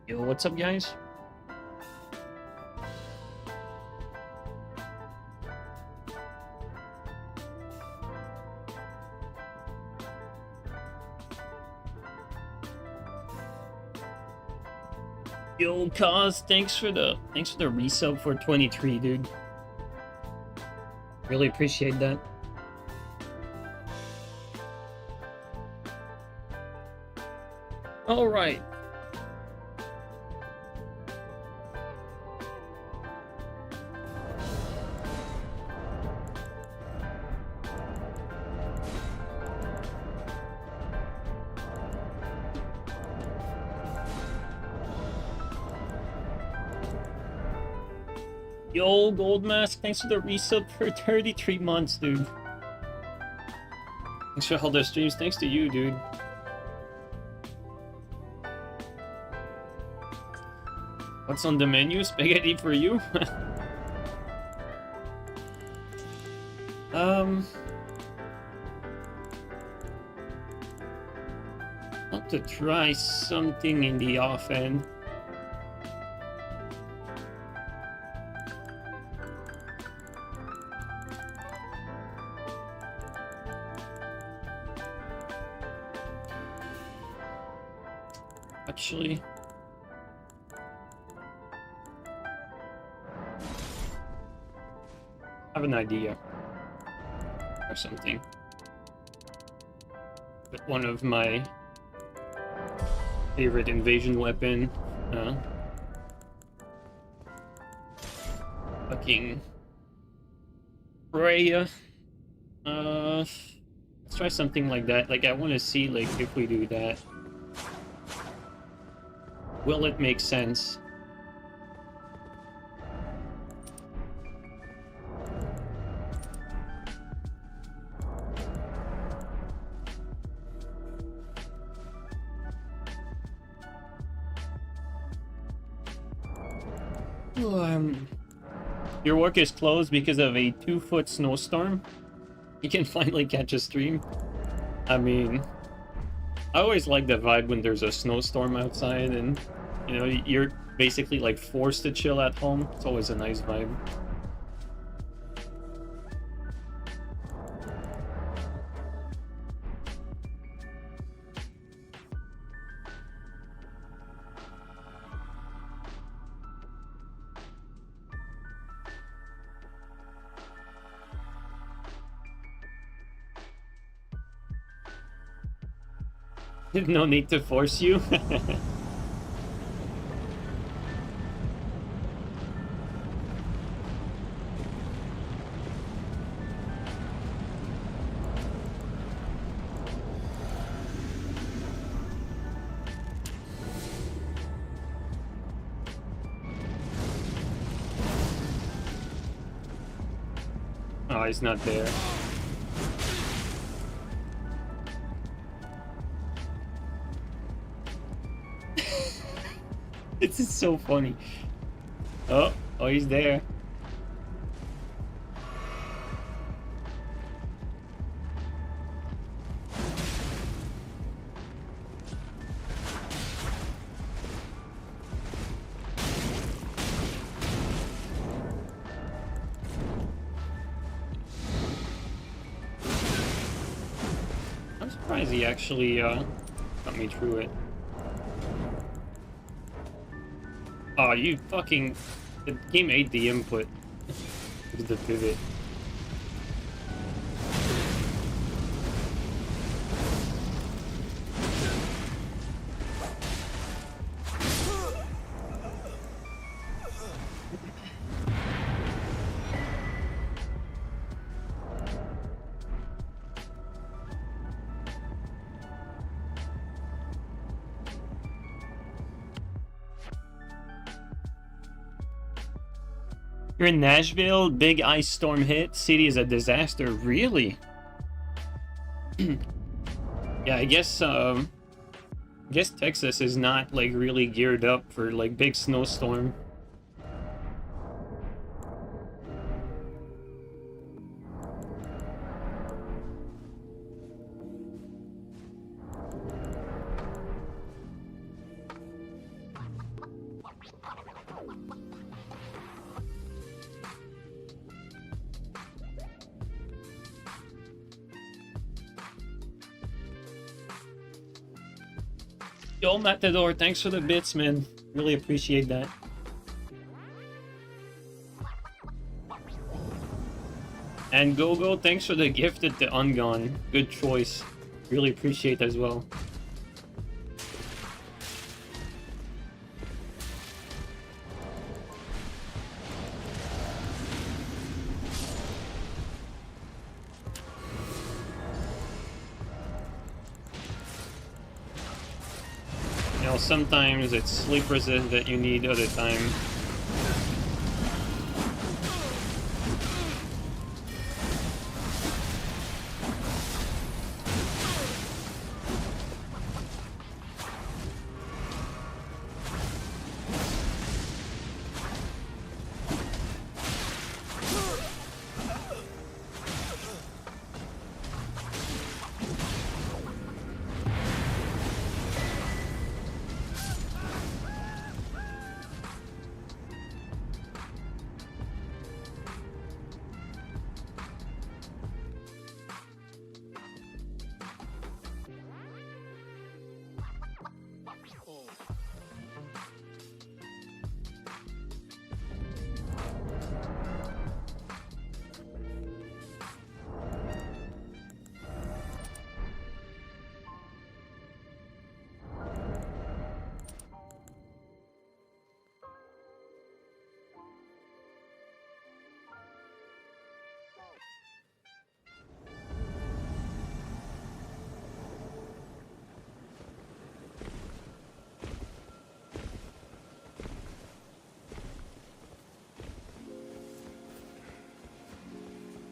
Yo, what's up, guys? Yo, Cause, thanks for the resub for 23, dude. Really appreciate that. All right. Yo, Gold Mask, thanks for the resub for 33 months, dude. Thanks for all the streams. Thanks to you, dude. What's on the menu? Spaghetti for you? Want to try something in the off end. Actually, I have an idea or something. But one of my favorite invasion weapon, fucking Freya. Let's try something like that. Like, I want to see, like, if we do that, will it make sense? Your work is closed because of a 2-foot snowstorm. You can finally catch a stream. I mean, I always like the vibe when there's a snowstorm outside and, you know, you're basically like forced to chill at home. It's always a nice vibe. No need to force you. Oh, he's not there. This is so funny. Oh, he's there. I'm surprised he actually got me through it. Oh, you fucking... The game ate the input. It was the pivot. You're in Nashville, big ice storm hit, city is a disaster. Really? Yeah, I guess Texas is not like really geared up for like big snowstorm. Yo, Matador, thanks for the bits, man. Really appreciate that. And Gogo, thanks for the gift at the Ungone. Good choice. Really appreciate as well. You know, sometimes it's sleep resist that you need, other time.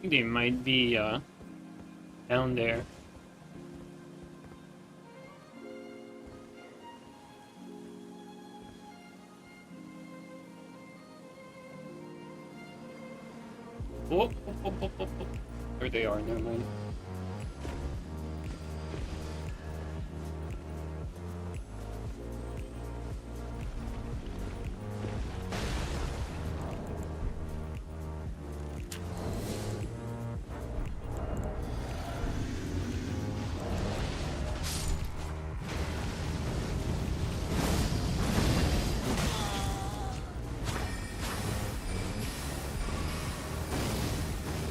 They might be down there. Oh, there they are, never mind.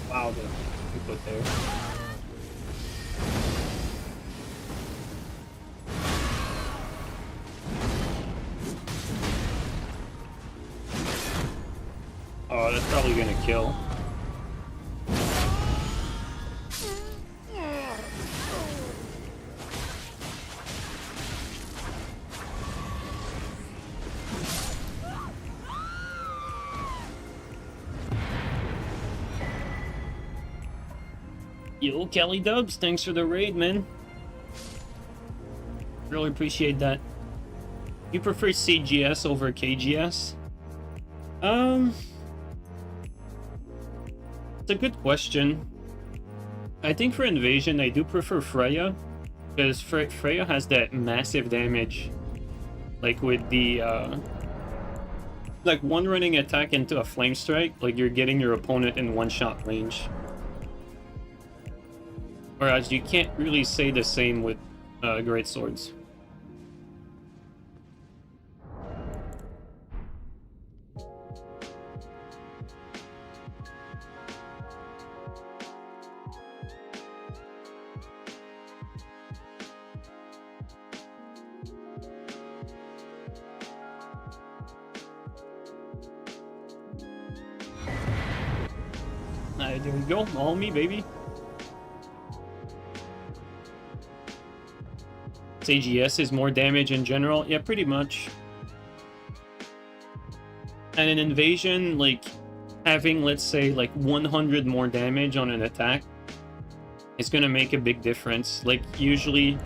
Wow, the people there. Oh, that's probably gonna kill. Yo, Kelly Dubs, thanks for the raid, man. Really appreciate that. You prefer CGS over KGS? It's a good question. I think for Invasion, I do prefer Freya, because Freya has that massive damage. Like with the, like one running attack into a Flame Strike, like you're getting your opponent in one-shot range. Whereas you can't really say the same with Great Swords. Alright, there we go. All me, baby. AGS is more damage in general. Yeah, pretty much. And in Invasion, like, having, let's say, like 100 more damage on an attack is gonna make a big difference. Like, usually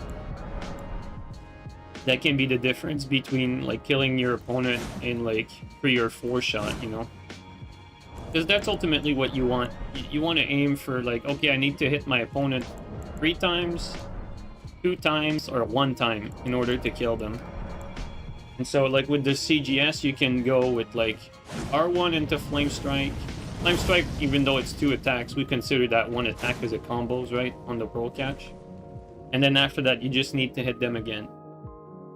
that can be the difference between, like, killing your opponent in, like, 3 or 4 shot, you know? Because that's ultimately what you want. You want to aim for, like, okay, I need to hit my opponent 3 times, 2 times, or 1 time in order to kill them. And so, like, with the CGS, you can go with, like, R1 into Flame Strike. Flame Strike, even though it's 2 attacks, we consider that 1 attack as a combos, right? On the Pearl Catch. And then after that, you just need to hit them again.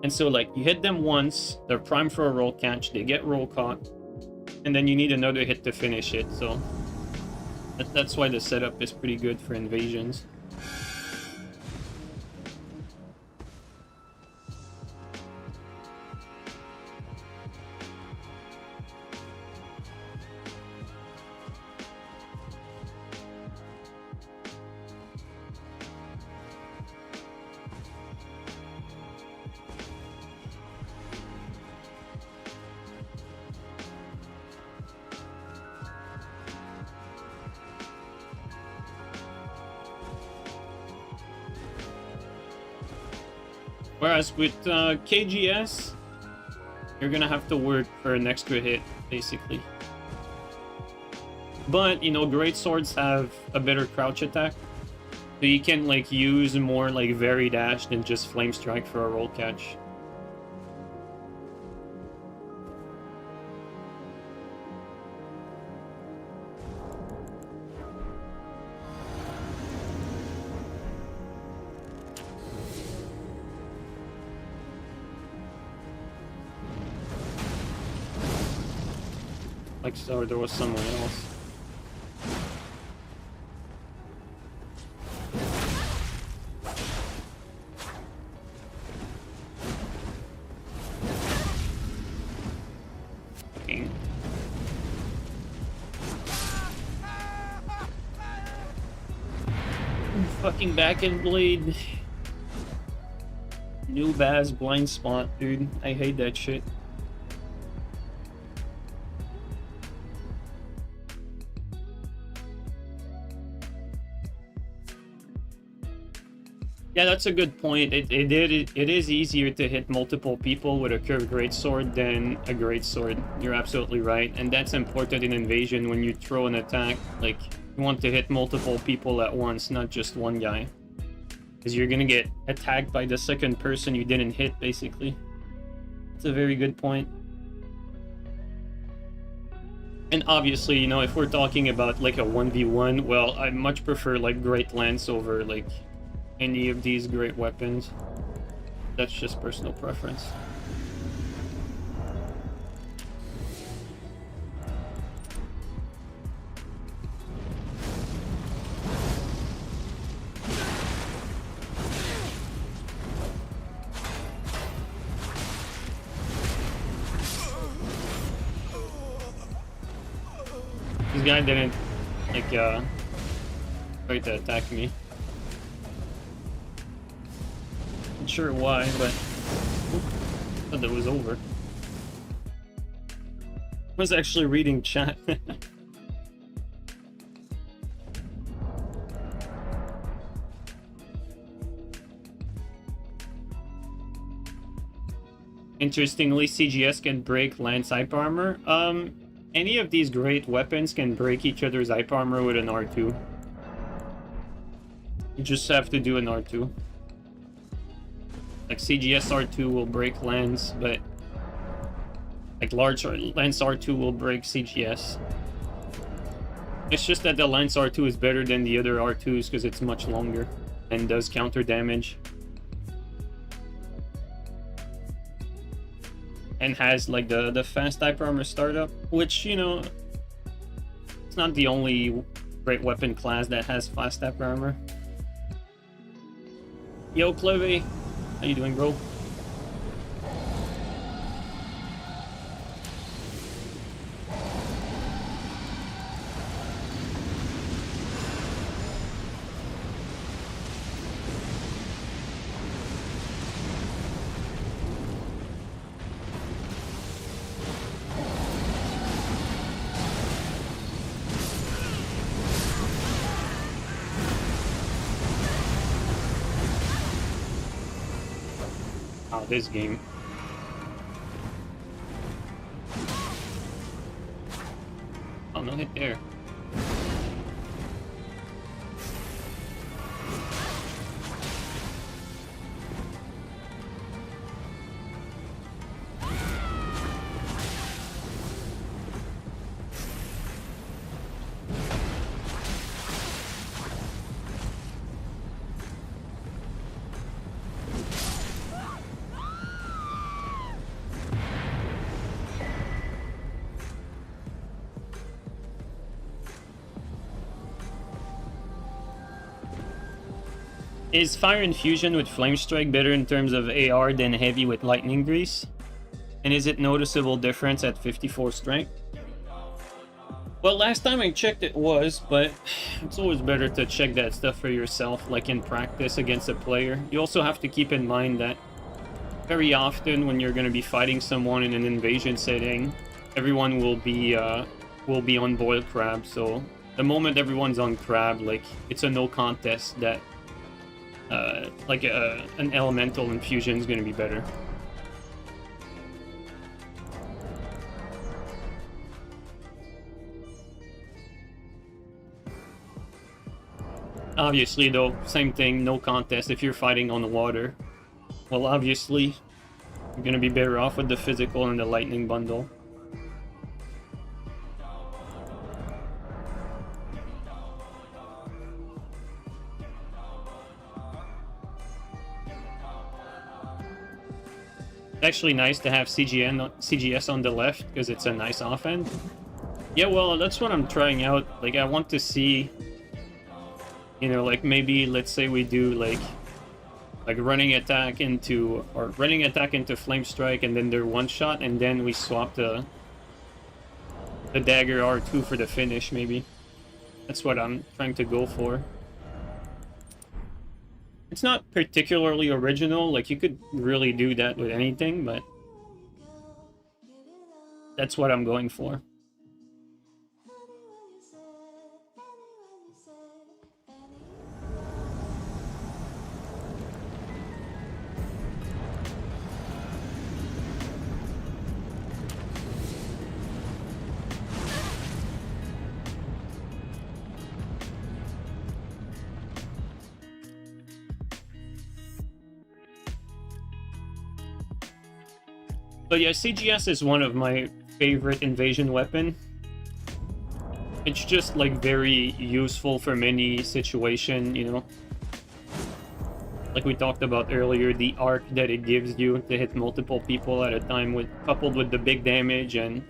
And so like you hit them once, they're primed for a roll catch, they get roll caught, and then you need another hit to finish it. So that's why the setup is pretty good for invasions. Whereas with KGS, you're gonna have to work for an extra hit, basically. But, you know, great swords have a better crouch attack. So you can, like, use more, like, Very Dash than just Flame Strike for a roll catch. Like, so there was someone else. Fucking back end blade. New Baz blind spot, dude. I hate that shit. Yeah, that's a good point. It is easier to hit multiple people with a curved greatsword than a greatsword. You're absolutely right, and that's important in invasion when you throw an attack. Like, you want to hit multiple people at once, not just one guy, because you're gonna get attacked by the second person you didn't hit, basically. It's a very good point. And obviously, you know, if we're talking about like a 1v1, well, I much prefer like Great Lance over like any of these great weapons. That's just personal preference. This guy didn't like try to attack me. Not sure why, but I thought that was over. I was actually reading chat. Interestingly, CGS can break Lance hype armor. Any of these great weapons can break each other's hype armor with an R2. You just have to do an R2. Like CGS R2 will break Lance, but like Lance R2 will break CGS. It's just that the Lance R2 is better than the other R2s because it's much longer and does counter damage. And has like the fast hyper armor startup, which, you know, it's not the only great weapon class that has fast hyper armor. Yo, Cleve, how you doing, bro? This game. Oh, no hit there. Is Fire Infusion with Flame Strike better in terms of AR than Heavy with Lightning Grease? And is it noticeable difference at 54 strength? Well, last time I checked it was, but it's always better to check that stuff for yourself, like in practice against a player. You also have to keep in mind that very often when you're going to be fighting someone in an invasion setting, everyone will be on boiled crab, so the moment everyone's on crab, like, it's a no contest that an elemental infusion is going to be better. Obviously, though, same thing, no contest if you're fighting on the water. Well, obviously, you're going to be better off with the physical and the lightning bundle. It's actually nice to have CGS on the left because it's a nice offhand. Yeah, well, that's what I'm trying out. Like, I want to see, you know, like maybe let's say we do like running attack into Flame Strike, and then they're one shot, and then we swap the dagger R2 for the finish. Maybe that's what I'm trying to go for. It's not particularly original, like you could really do that with anything, but that's what I'm going for. But yeah, CGS is one of my favorite invasion weapon. It's just like very useful for many situation, you know. Like we talked about earlier, the arc that it gives you to hit multiple people at a time, coupled with the big damage and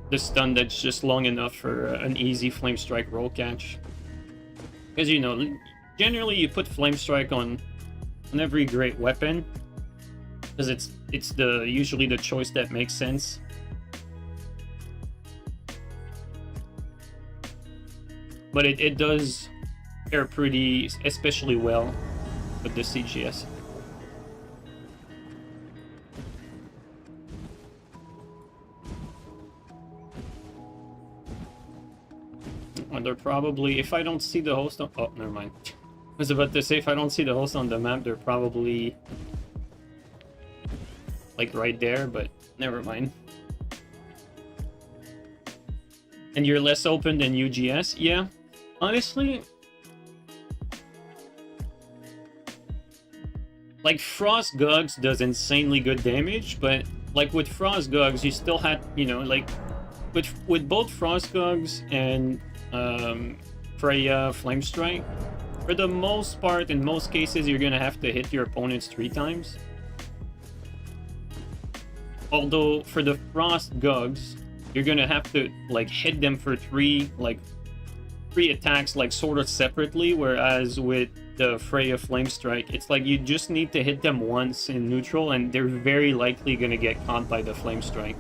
the stun that's just long enough for an easy Flame Strike roll catch. Because, you know, generally you put Flame Strike on every great weapon, because it's usually the choice that makes sense. But it does pair pretty especially well with the CGS. And they're probably, if I don't see the host on, oh, never mind. I was about to say, if I don't see the host on the map, they're probably like right there, but never mind. And you're less open than UGS? Yeah, honestly, like Frost Gugs does insanely good damage, but like with Frost Gugs, you still had, you know, like with both Frost Gugs and Freya Flame Strike, for the most part, in most cases, you're gonna have to hit your opponents 3 times. Although for the Frost Gugs, you're gonna have to like hit them for 3 attacks, like sort of separately, whereas with the Freya Flame Strike, it's like you just need to hit them once in neutral and they're very likely gonna get caught by the Flame Strike.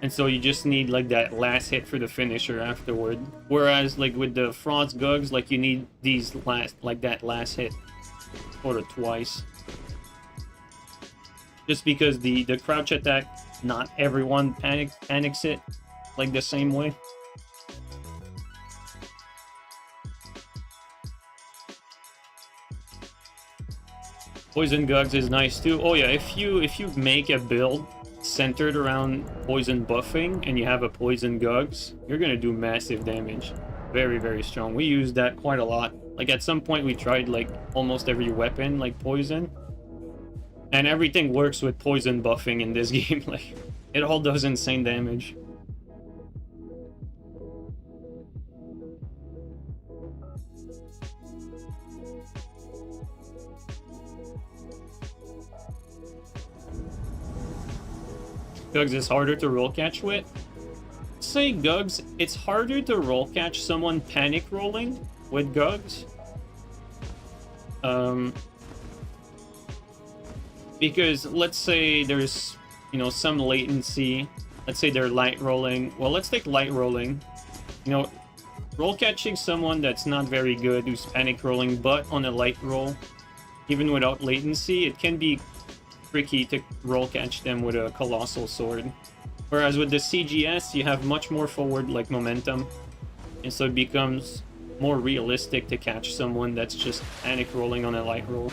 And so you just need like that last hit for the finisher afterward. Whereas like with the Frost Gugs, like you need these that last hit sort of twice. Just because the crouch attack, not everyone panics it like the same way. Poison Gugs is nice too. Oh yeah, if you make a build centered around poison buffing and you have a Poison Gugs, you're gonna do massive damage. Very, very strong. We use that quite a lot. Like at some point we tried like almost every weapon like poison. And everything works with poison buffing in this game. Like, it all does insane damage. Gugs is harder to roll catch with. Say Gugs, it's harder to roll catch someone panic rolling with Gugs Um, because let's say there's, you know, some latency. Let's say they're light rolling. Well, let's take light rolling. You know, roll catching someone that's not very good, who's panic rolling, but on a light roll, even without latency, it can be tricky to roll catch them with a colossal sword. Whereas with the CGS, you have much more forward like momentum, and so it becomes more realistic to catch someone that's just panic rolling on a light roll.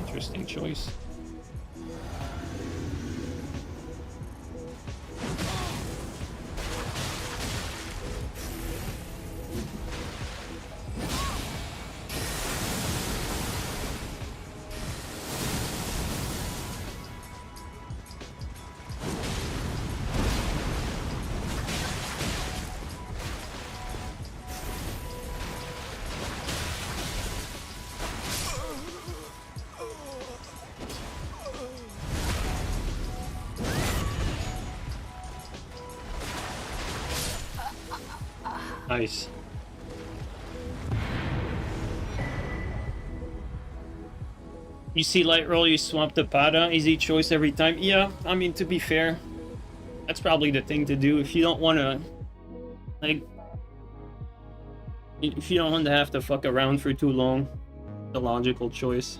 Interesting choice. Nice. You see light roll, you swap the Pada, easy choice every time. Yeah, I mean, to be fair, that's probably the thing to do if you don't want to, like, if you don't want to have to fuck around for too long. The logical choice.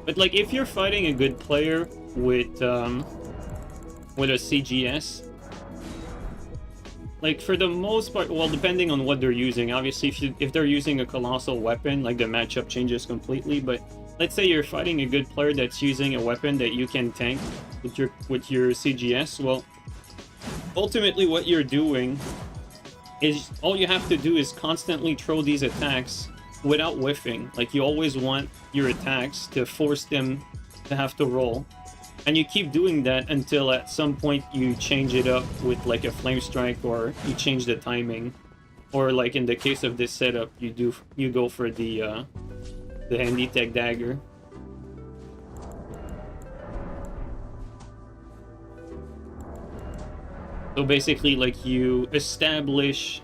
But like, if you're fighting a good player with a CGS, like for the most part, well, depending on what they're using, obviously, if they're using a colossal weapon, like the matchup changes completely. But let's say you're fighting a good player that's using a weapon that you can tank with your CGS. Well, ultimately, what you're doing is all you have to do is constantly throw these attacks without whiffing. Like, you always want your attacks to force them to have to roll. And you keep doing that until at some point you change it up with like a flame strike, or you change the timing, or like in the case of this setup, you go for the handy tech dagger. So basically, like, you establish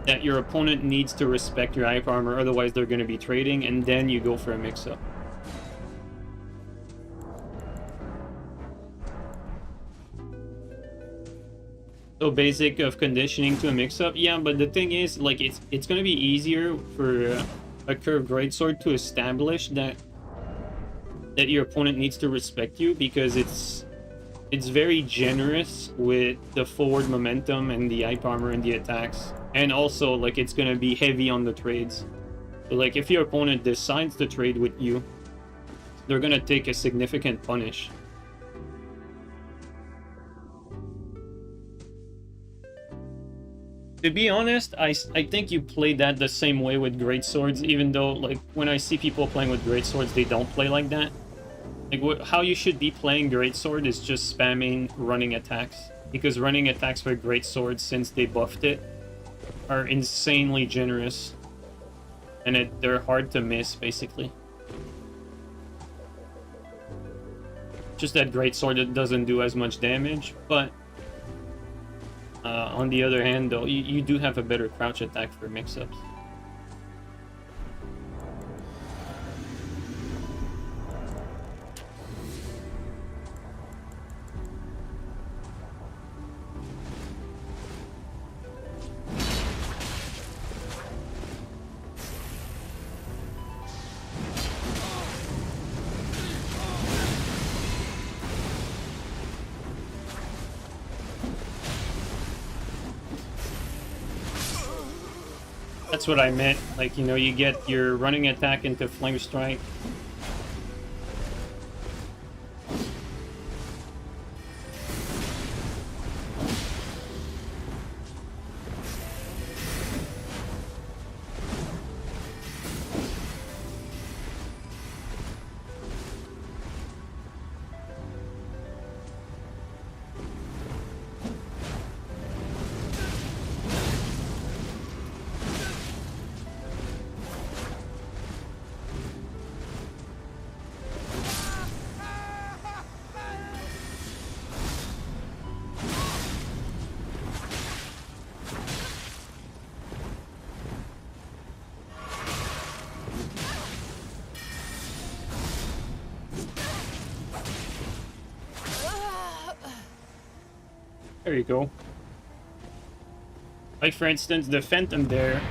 that your opponent needs to respect your hype armor, otherwise they're going to be trading, and then you go for a mix-up. So basic of conditioning to a mix-up, yeah, but the thing is, like, it's gonna be easier for a curved greatsword to establish that your opponent needs to respect you, because it's very generous with the forward momentum and the hype armor and the attacks, and also like it's gonna be heavy on the trades. So like, if your opponent decides to trade with you, they're gonna take a significant punish. To be honest, I think you play that the same way with greatswords, even though, like, when I see people playing with greatswords, they don't play like that. Like, how you should be playing greatsword is just spamming running attacks. Because running attacks for greatswords, since they buffed it, are insanely generous. And they're hard to miss, basically. Just that greatsword doesn't do as much damage, but on the other hand, though, you do have a better crouch attack for mix-ups. That's what I meant. Like, you know, you get your running attack into flame strike. There you go. Like, for instance, the Phantom there,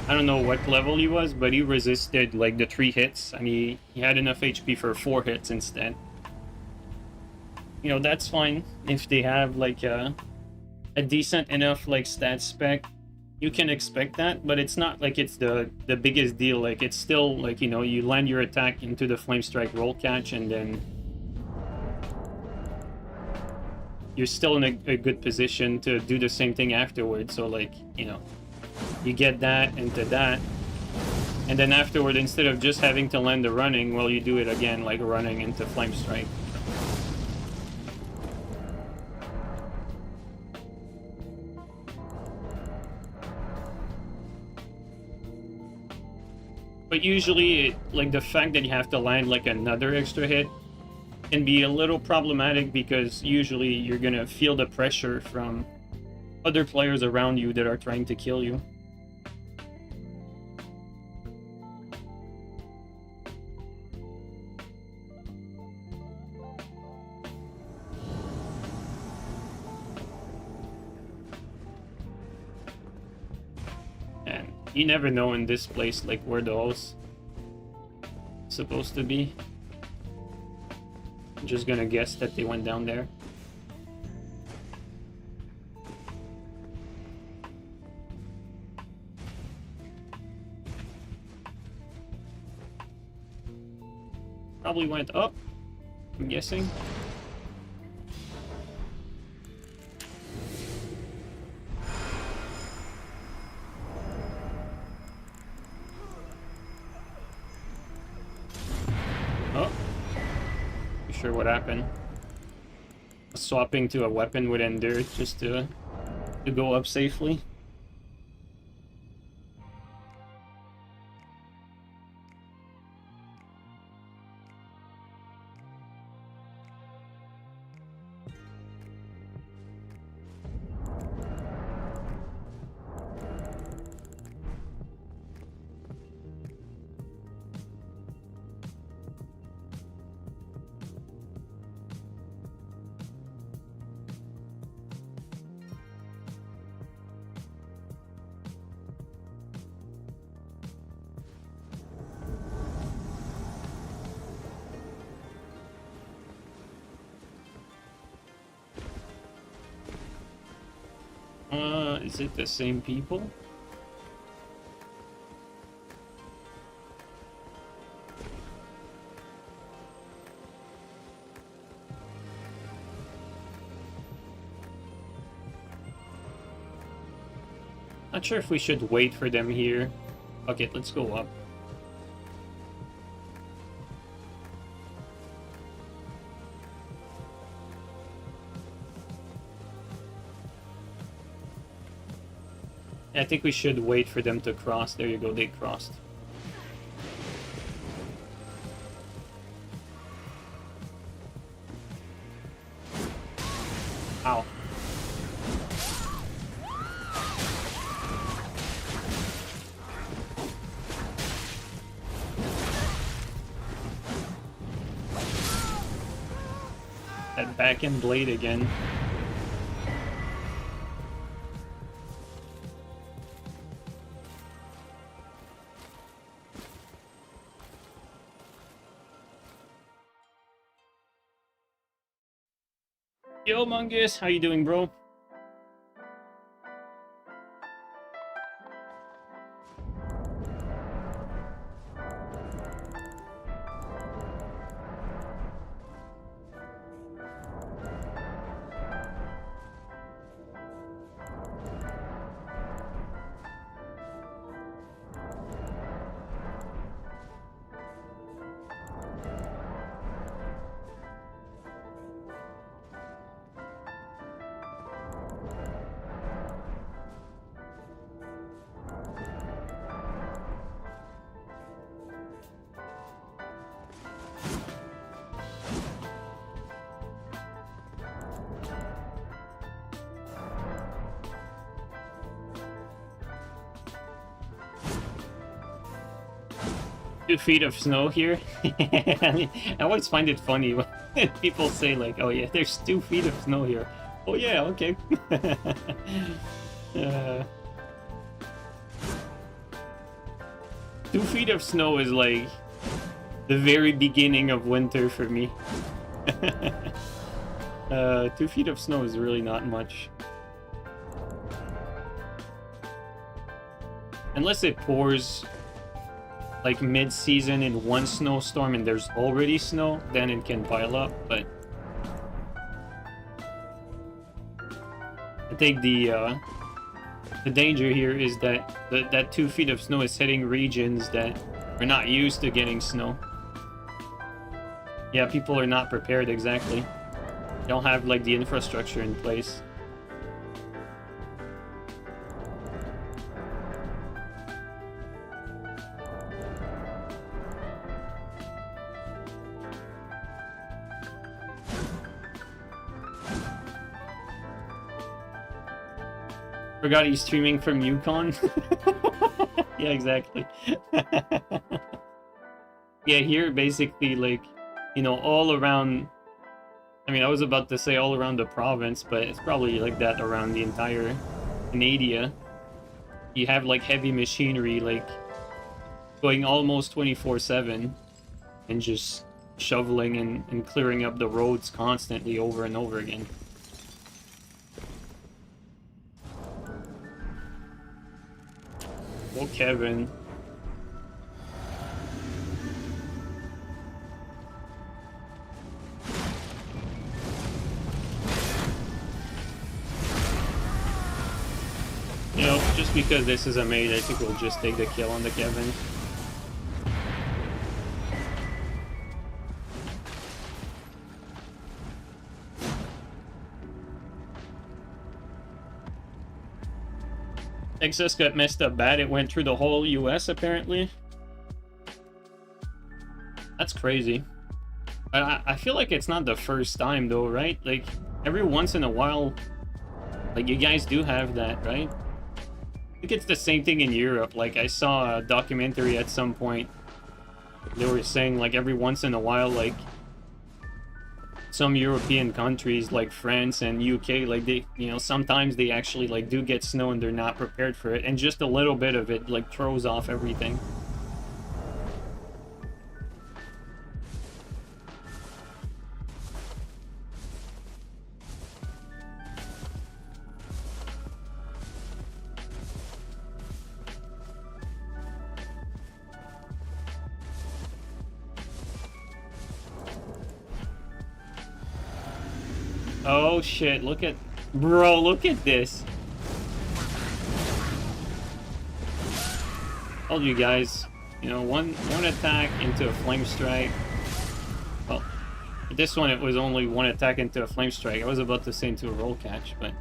I don't know what level he was, but he resisted, like, the 3 hits, and he had enough HP for 4 hits instead. You know, that's fine if they have, like, a decent enough, like, stat spec. You can expect that, but it's not like it's the biggest deal. Like, it's still, like, you know, you land your attack into the Flame Strike roll catch, and then you're still in a good position to do the same thing afterwards. So, like, you know, you get that into that, and then afterward, instead of just having to land the running, well, you do it again, like running into Flame Strike. But usually, like, the fact that you have to land, like, another extra hit can be a little problematic, because usually you're gonna feel the pressure from other players around you that are trying to kill you. And you never know in this place, like, where the hole's supposed to be. I'm just gonna guess that they went down there. Probably went up, I'm guessing. Sure what happened. Swapping to a weapon would endure just to go up safely. Is it the same people? Not sure if we should wait for them here. Okay, let's go up. I think we should wait for them to cross. There you go, they crossed. Ow. That back end blade again. Yo, Mungus, how you doing, bro? Feet of snow here. I always find it funny when people say, like, oh yeah, there's 2 feet of snow here. Oh yeah, okay. uh, 2 feet of snow is like the very beginning of winter for me. 2 feet of snow is really not much. Unless it pours like mid-season in one snowstorm and there's already snow, then it can pile up, but I think the danger here is that that 2 feet of snow is hitting regions that are not used to getting snow. Yeah, people are not prepared exactly. They don't have like the infrastructure in place. Forgot he's streaming from Yukon. Yeah, exactly. Yeah, here basically like, you know, all around, I mean, I was about to say all around the province, but it's probably like that around the entire Canada. You have like heavy machinery like going almost 24/7 and just shoveling and clearing up the roads constantly over and over again. Oh, Kevin. You know, just because this is a maid, I think we'll just take the kill on the Kevin. Texas got messed up bad. It went through the whole US, apparently. That's crazy. I feel like it's not the first time, though, right? Like, every once in a while, like, you guys do have that, right? I think it's the same thing in Europe. Like, I saw a documentary at some point. They were saying, like, every once in a while, like, some European countries like France and UK, like they, you know, sometimes they actually like do get snow and they're not prepared for it, and just a little bit of it like throws off everything. Oh shit, look at, bro, look at this. Told you guys, you know, one attack into a flame strike. Well, this one it was only one attack into a flame strike. I was about to say into a roll catch, but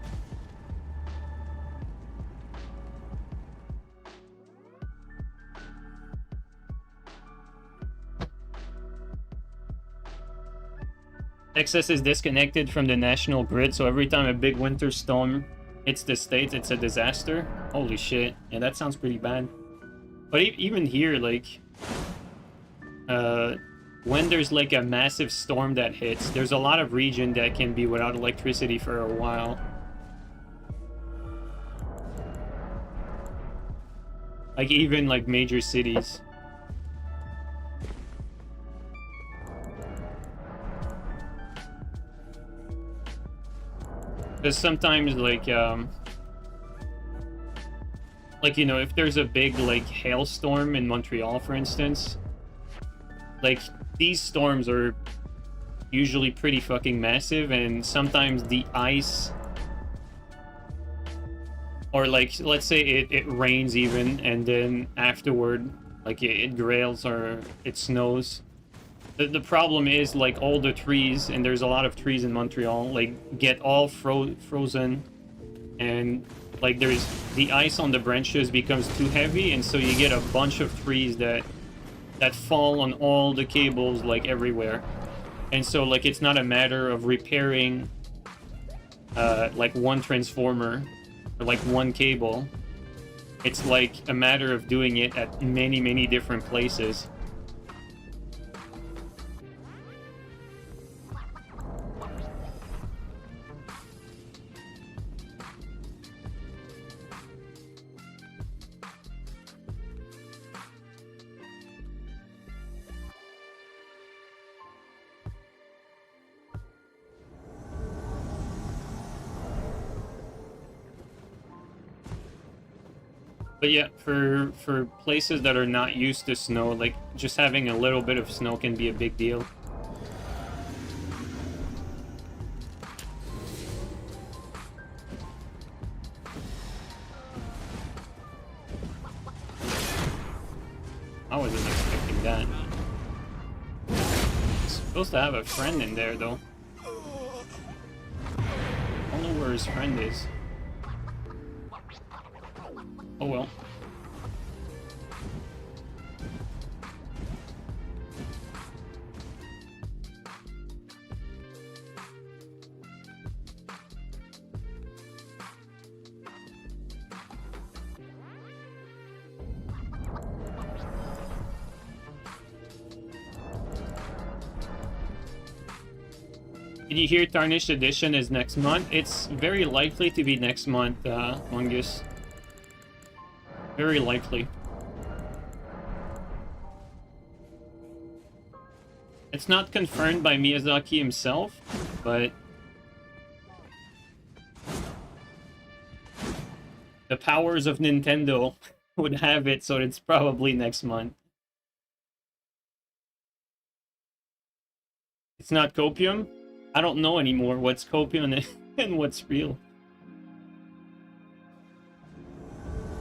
Texas is disconnected from the national grid, so every time a big winter storm hits the state, it's a disaster. Holy shit. Yeah, that sounds pretty bad. But even here, like, when there's like a massive storm that hits, there's a lot of region that can be without electricity for a while. Like, even like major cities. Because sometimes, like, you know, if there's a big, like, hailstorm in Montreal, for instance, like, these storms are usually pretty fucking massive, and sometimes the ice, or, like, let's say it rains even, and then afterward, like, it grails or it snows. The problem is, like, all the trees, and there's a lot of trees in Montreal, like, get all frozen, and, like, there's the ice on the branches becomes too heavy, and so you get a bunch of trees that fall on all the cables, like, everywhere. And so, like, it's not a matter of repairing, like, one transformer, or, like, one cable. It's, like, a matter of doing it at many, many different places. But yeah, for places that are not used to snow, like just having a little bit of snow can be a big deal. I wasn't expecting that. It's supposed to have a friend in there though. I don't know where his friend is. Oh well. Did you hear Tarnished Edition is next month? It's very likely to be next month, Mungus. Very likely. It's not confirmed by Miyazaki himself, but the powers of Nintendo would have it, so it's probably next month. It's not copium? I don't know anymore what's copium and what's real.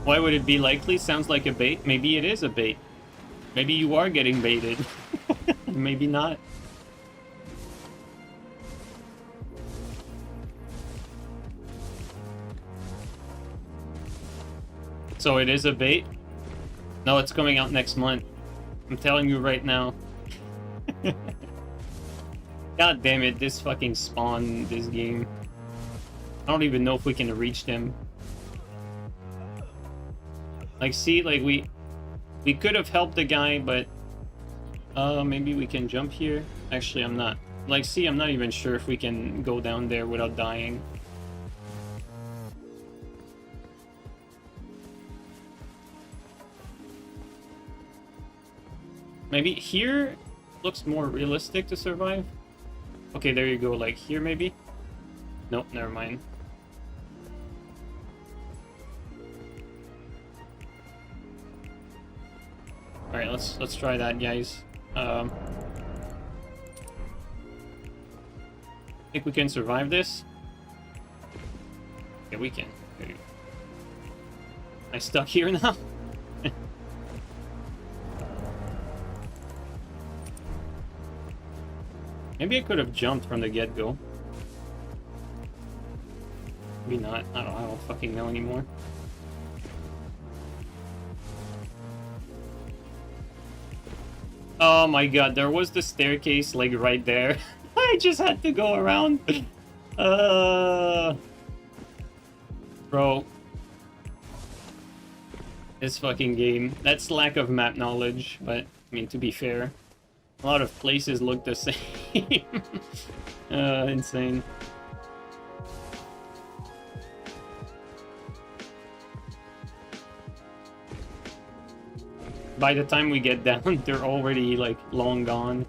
Why would it be likely? Sounds like a bait. Maybe it is a bait. Maybe you are getting baited. Maybe not. So it is a bait? No, it's coming out next month. I'm telling you right now. God damn it, this fucking spawn, this game. I don't even know if we can reach them. Like, see, like, we could have helped the guy, but... maybe we can jump here? Actually, I'm not. Like, see, I'm not even sure if we can go down there without dying. Maybe here looks more realistic to survive. Okay, there you go, like here maybe? Nope, never mind. Alright, let's try that, guys. Think we can survive this? Yeah, we can. Am I stuck here now? Maybe I could have jumped from the get-go. Maybe not. I don't fucking know anymore. Oh my god, there was the staircase, like, right there. I just had to go around. Bro. This fucking game. That's lack of map knowledge, but, I mean, to be fair. A lot of places look the same. Insane. By the time we get down, they're already, like, long gone.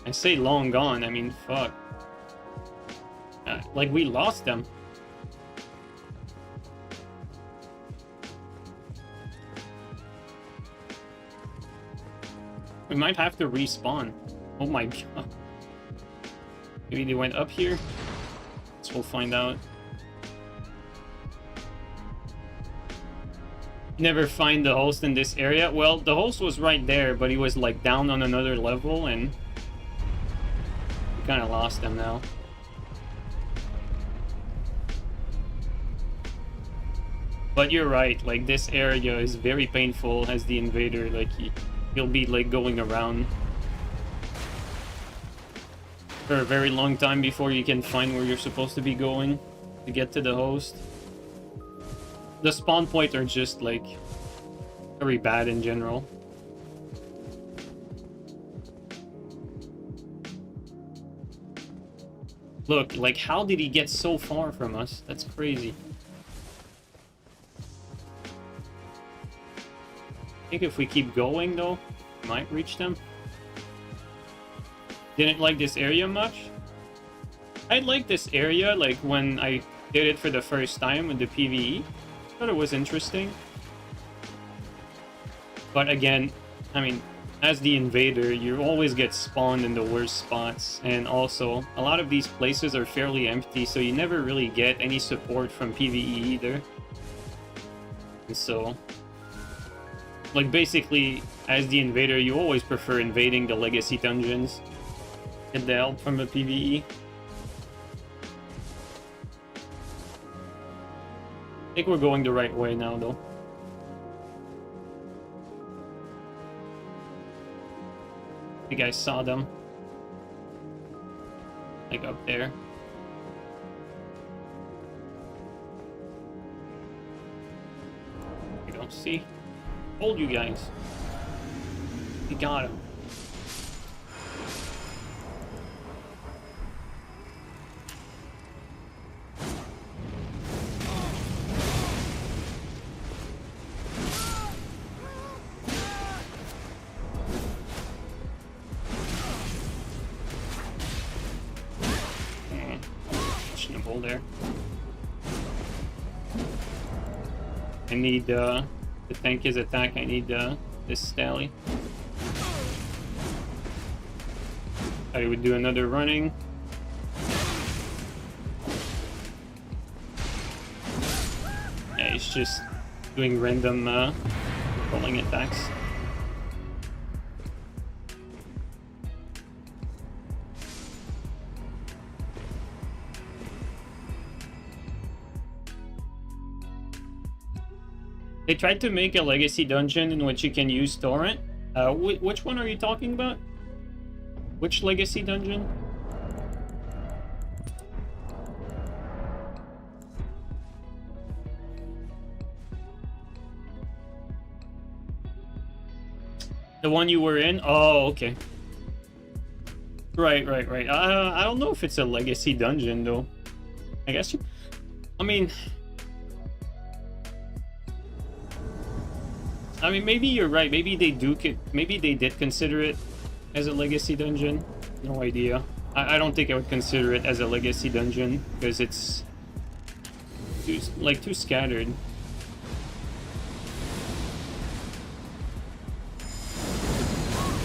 I say long gone, I mean, fuck. Like, we lost them. We might have to respawn. Oh my god. Maybe they went up here? So we'll find out. Never find the host in this area. Well, the host was right there, but he was like down on another level and we kind of lost him now. But you're right, like this area is very painful as the invader, like he'll be like going around for a very long time before you can find where you're supposed to be going to get to the host. The spawn points are just like very bad in general. Look, like how did he get so far from us? That's crazy. I think if we keep going though, we might reach them. Didn't like this area much. I like this area like when I did it for the first time with the PvE. Thought it was interesting. But again, I mean, as the invader, you always get spawned in the worst spots, and also a lot of these places are fairly empty, so you never really get any support from PvE either. And so, like, basically, as the invader, you always prefer invading the legacy dungeons and the help from the PvE. I think we're going the right way now, though. I think I saw them. Like up there. You don't see? Hold you guys. You got him. There. I need to tank his attack. I need this Stally. I would do another running. Yeah, he's just doing random rolling attacks. They tried to make a legacy dungeon in which you can use torrent. Which one are you talking about? Which legacy dungeon? The one you were in? Oh, okay. Right. I don't know if it's a legacy dungeon, though. I guess you... I mean, maybe you're right. Maybe they did consider it as a legacy dungeon. No idea. I don't think I would consider it as a legacy dungeon because it's too scattered.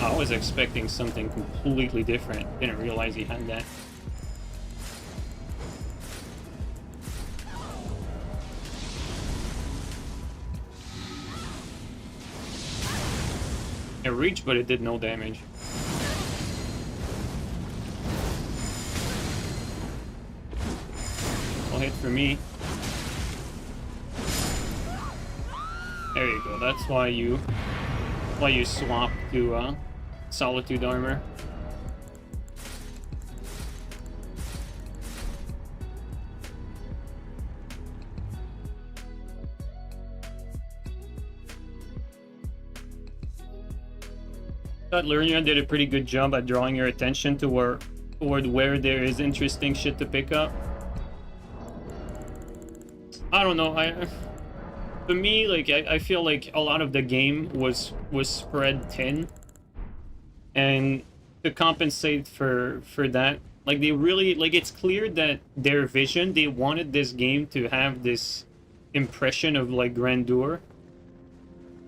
I was expecting something completely different. Didn't realize he had that. It reached, but it did no damage. Well, hit for me. There you go. That's why you swap to Solitude armor. Thought Lernia did a pretty good job at drawing your attention toward where there is interesting shit to pick up. I don't know. For me, like I feel like a lot of the game was spread thin, and to compensate for that, like they really it's clear that their vision, they wanted this game to have this impression of like grandeur,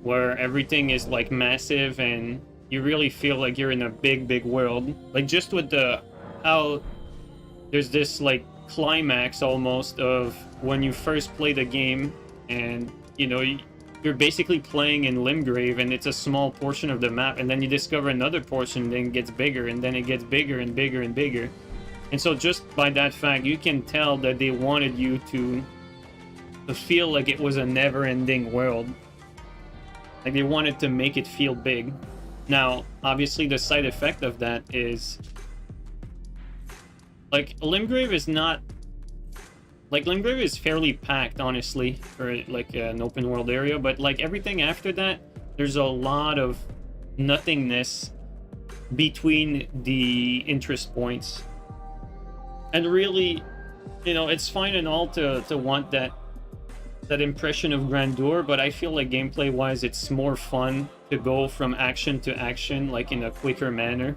where everything is like massive and you really feel like you're in a big world. Like just with how there's this like climax almost of when you first play the game, and you know you're basically playing in Limgrave and it's a small portion of the map, and then you discover another portion, then it gets bigger, and then it gets bigger and bigger and bigger. And so just by that fact, you can tell that they wanted you to feel like it was a never-ending world. Like they wanted to make it feel big. Now, obviously, the side effect of that is, like, Limgrave is not... Like, Limgrave is fairly packed, honestly, for, like, an open world area, but, like, everything after that, there's a lot of nothingness between the interest points. And really, you know, it's fine and all to want that impression of grandeur, but I feel like gameplay-wise, it's more fun to go from action to action, like in a quicker manner.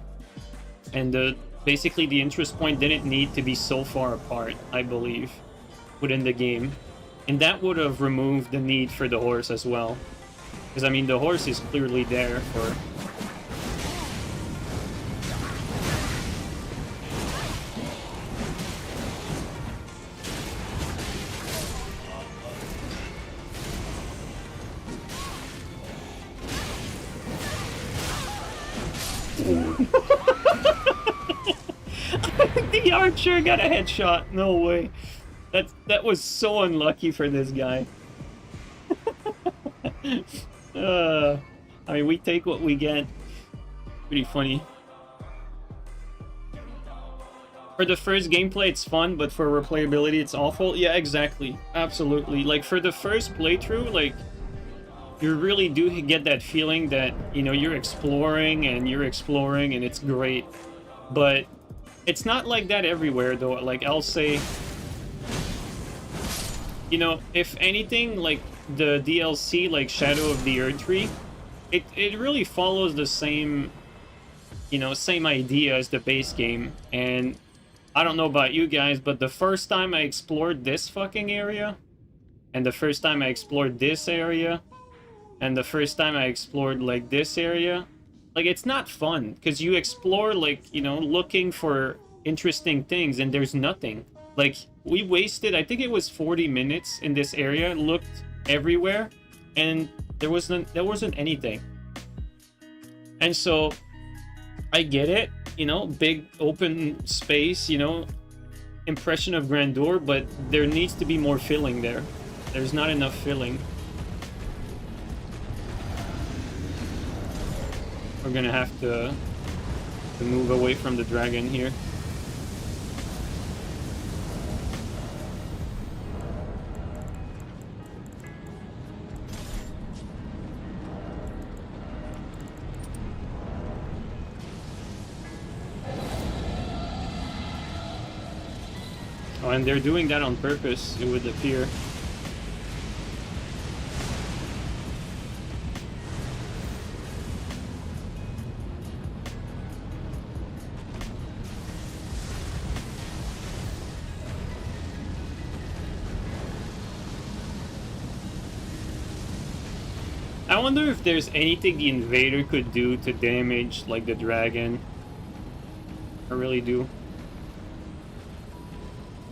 And basically the interest point didn't need to be so far apart, I believe. within the game. And that would have removed the need for the horse as well. Because, I mean, the horse is clearly there for... The archer got a headshot. No way. That was so unlucky for this guy. I mean, we take what we get. Pretty funny. For the first gameplay, it's fun, but for replayability, it's awful. Yeah, exactly. Absolutely. Like, for the first playthrough, like, you really do get that feeling that, you know, you're exploring and it's great. But it's not like that everywhere, though. Like, I'll say, you know, if anything, like, the DLC, like Shadow of the Erdtree, it really follows the same, you know, same idea as the base game. And I don't know about you guys, but the first time I explored this fucking area, and the first time I explored this area, and the first time I explored, like, this area, like, it's not fun, because you explore, like, you know, looking for interesting things, and there's nothing. Like, we wasted, I think it was 40 minutes in this area, looked everywhere, and there wasn't anything. And so, I get it, you know, big open space, you know, impression of grandeur, but there needs to be more filling there. There's not enough filling. We're gonna have to move away from the dragon here. Oh, and they're doing that on purpose, it would appear. I wonder if there's anything the invader could do to damage, like, the dragon. I really do.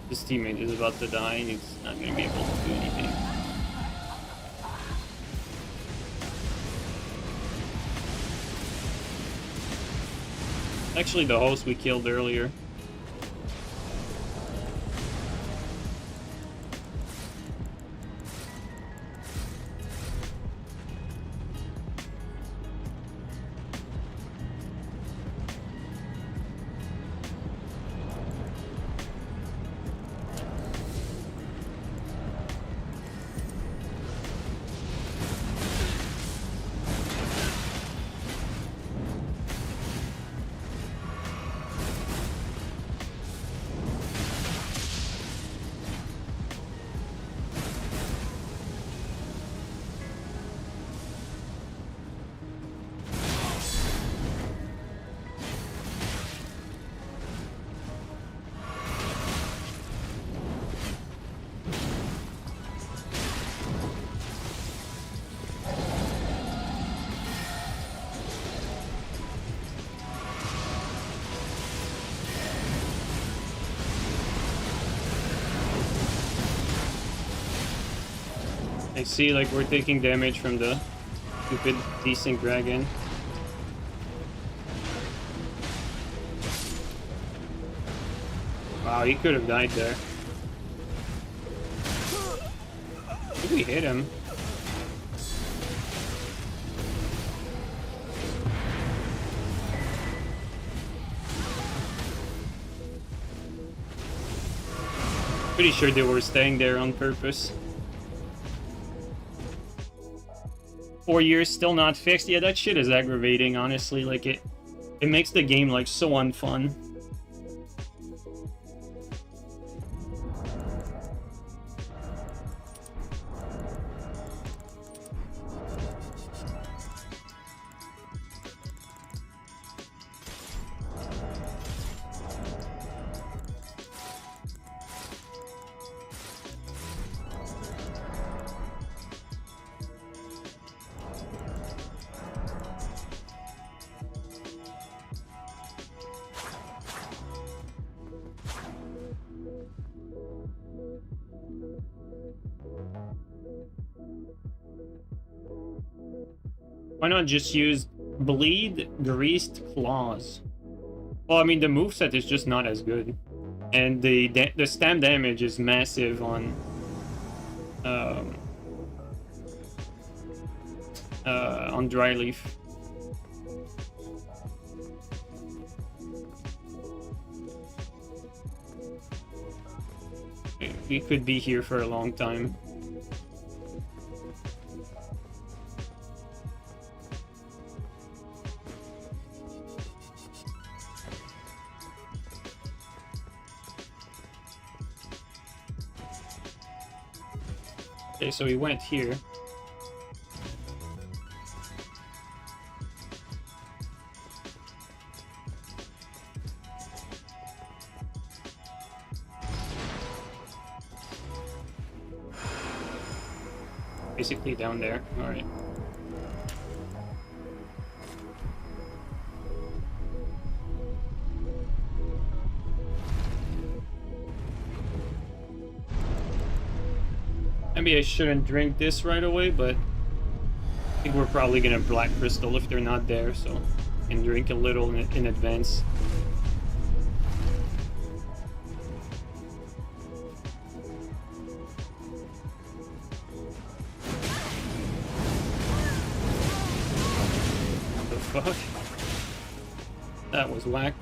His teammate is about to die and he's not going to be able to do anything. Actually, the host we killed earlier. I see, like, we're taking damage from the stupid desync dragon. Wow, he could have died there. I think we hit him. Pretty sure they were staying there on purpose. 4 years still not fixed. Yeah, that shit is aggravating, honestly. Like, it makes the game, like, so unfun. Why not just use Bleed Greased Claws? Well, I mean, the moveset is just not as good. And the stam damage is massive on Dry Leaf. We could be here for a long time. Okay, so we went here. Basically down there. All right. Maybe I shouldn't drink this right away, but I think we're probably gonna Black Crystal if they're not there, so I can drink a little in advance. What the fuck? That was whack.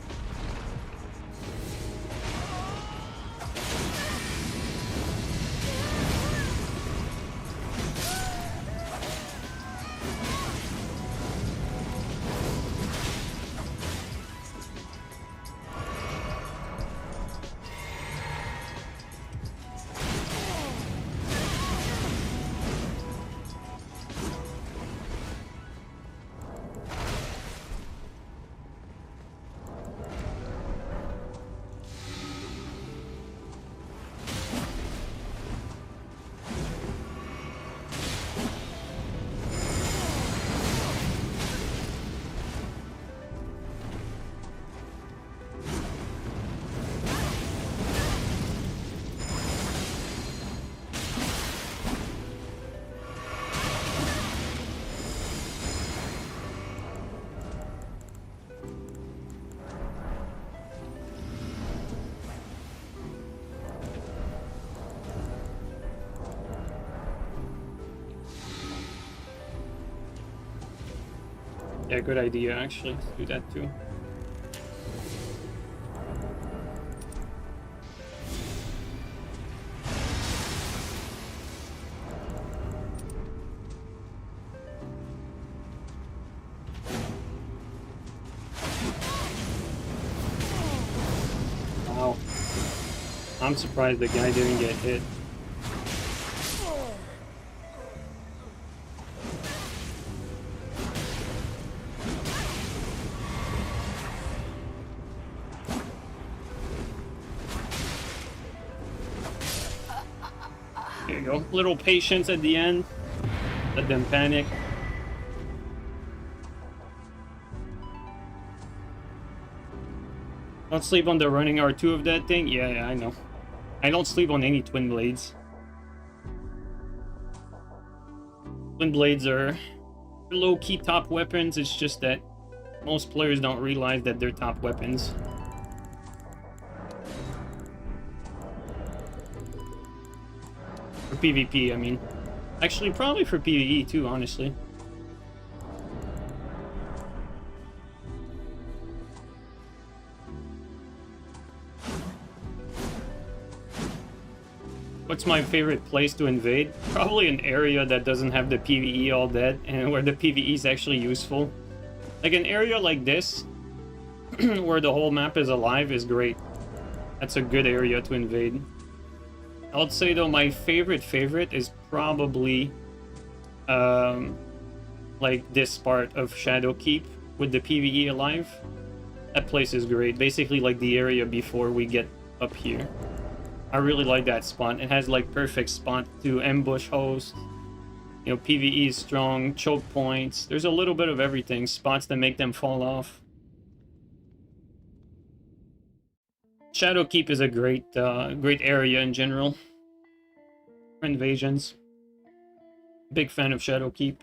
Yeah, good idea, actually. Let's do that too. Wow. I'm surprised the guy didn't get hit. There you go. Little patience at the end. Let them panic. Don't sleep on the running R2 of that thing? Yeah, I know. I don't sleep on any twin blades. Twin blades are low-key top weapons. It's just that most players don't realize that they're top weapons. For PvP, I mean. Actually, probably for PvE too, honestly. What's my favorite place to invade? Probably an area that doesn't have the PvE all dead, and where the PvE is actually useful. Like an area like this, where the whole map is alive, is great. That's a good area to invade. I would say though my favorite is probably like this part of Shadowkeep with the PvE alive. That place is great. Basically like the area before we get up here. I really like that spot. It has like perfect spot to ambush hosts. You know, PvE is strong, choke points. There's a little bit of everything. Spots that make them fall off. Shadowkeep is a great area in general for invasions. Big fan of Shadowkeep.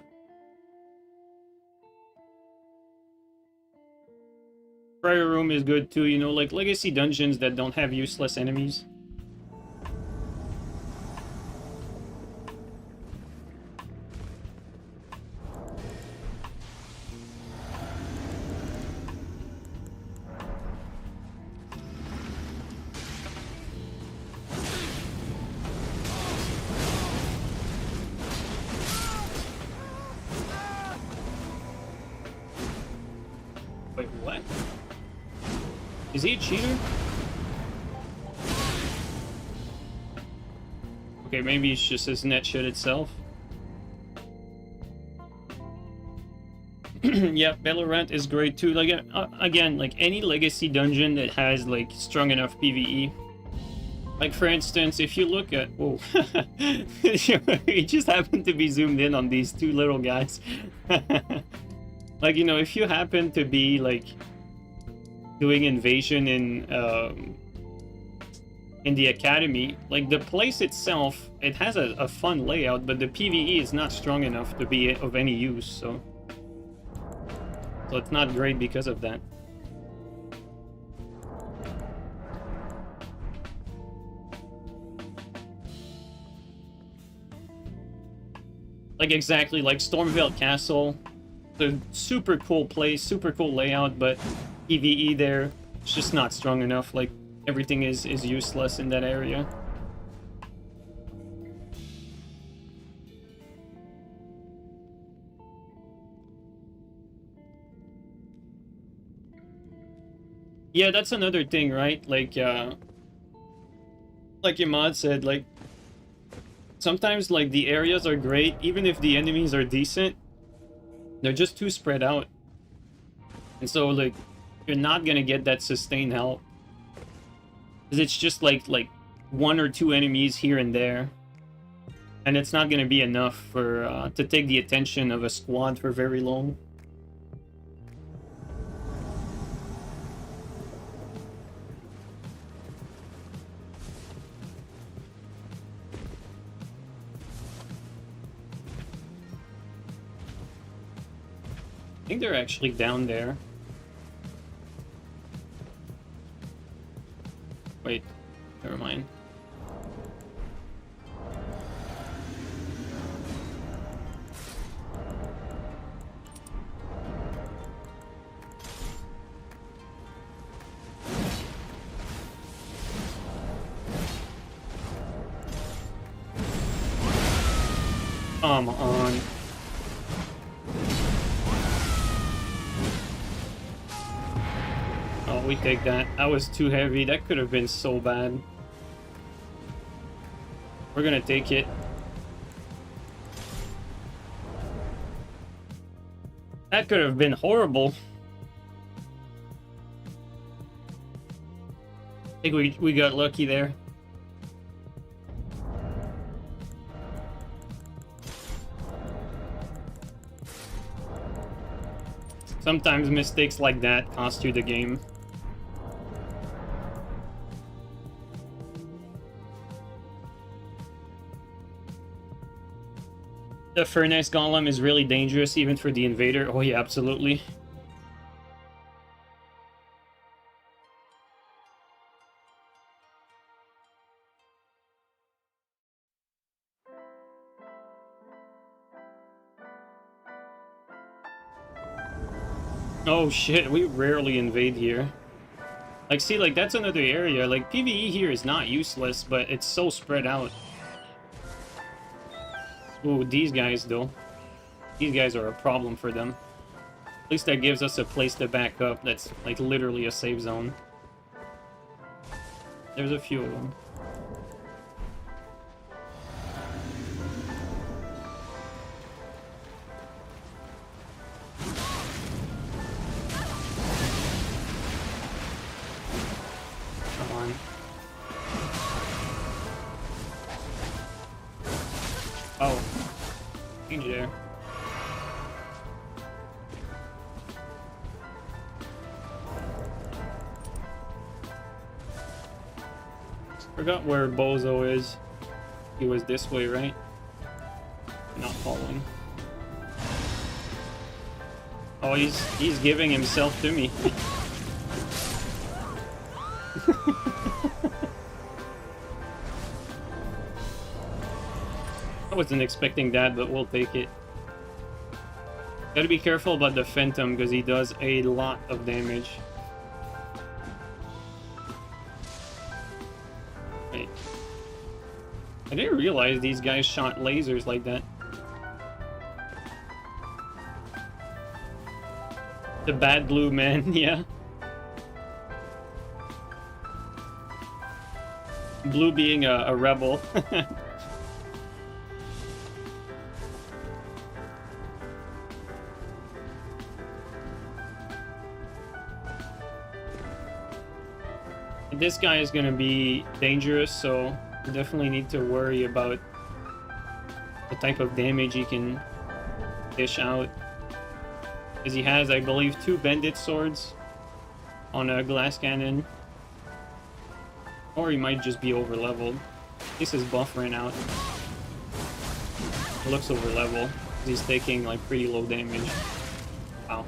Prayer room is good too, you know, like legacy dungeons that don't have useless enemies. Wait, what? Is he a cheater? Okay, maybe it's just his net shit itself. Yeah, Valorant is great too. Like again, like any legacy dungeon that has like strong enough PvE. Like for instance, if you look at it just happened to be zoomed in on these two little guys. Like, you know, if you happen to be like doing invasion in the academy, like the place itself, it has a fun layout, but the PvE is not strong enough to be of any use, so it's not great because of that. Like exactly, like Stormveil Castle, the super cool place, super cool layout, but PvE there, it's just not strong enough. Like everything is useless in that area. Yeah, that's another thing, right? Like Imad said, like sometimes like the areas are great, even if the enemies are decent, they're just too spread out. And so like you're not gonna get that sustained help. Because it's just like one or two enemies here and there. And it's not gonna be enough for to take the attention of a squad for very long. I think they're actually down there. Wait, never mind. Come on. Oh, we take that. That was too heavy. That could have been so bad. We're gonna take it. That could have been horrible. I think we got lucky there. Sometimes mistakes like that cost you the game. The Furnace Golem is really dangerous even for the invader. Oh yeah, absolutely. Oh shit, we rarely invade here. Like, see, like, that's another area. Like, PvE here is not useless, but it's so spread out. Ooh, these guys, though. These guys are a problem for them. At least that gives us a place to back up that's, like, literally a safe zone. There's a few of them. Come on. Oh. Change there. Forgot where Bozo is. He was this way, right? Not following. Oh, he's giving himself to me. I wasn't expecting that, but we'll take it. Gotta be careful about the Phantom, because he does a lot of damage. Wait. I didn't realize these guys shot lasers like that. The bad blue man, yeah. Blue being a rebel. This guy is gonna be dangerous, so you definitely need to worry about the type of damage he can dish out. Because he has, I believe, 2 bandit swords on a glass cannon. Or he might just be over leveled. This is buff ran out. It looks over level. He's taking like pretty low damage. Wow.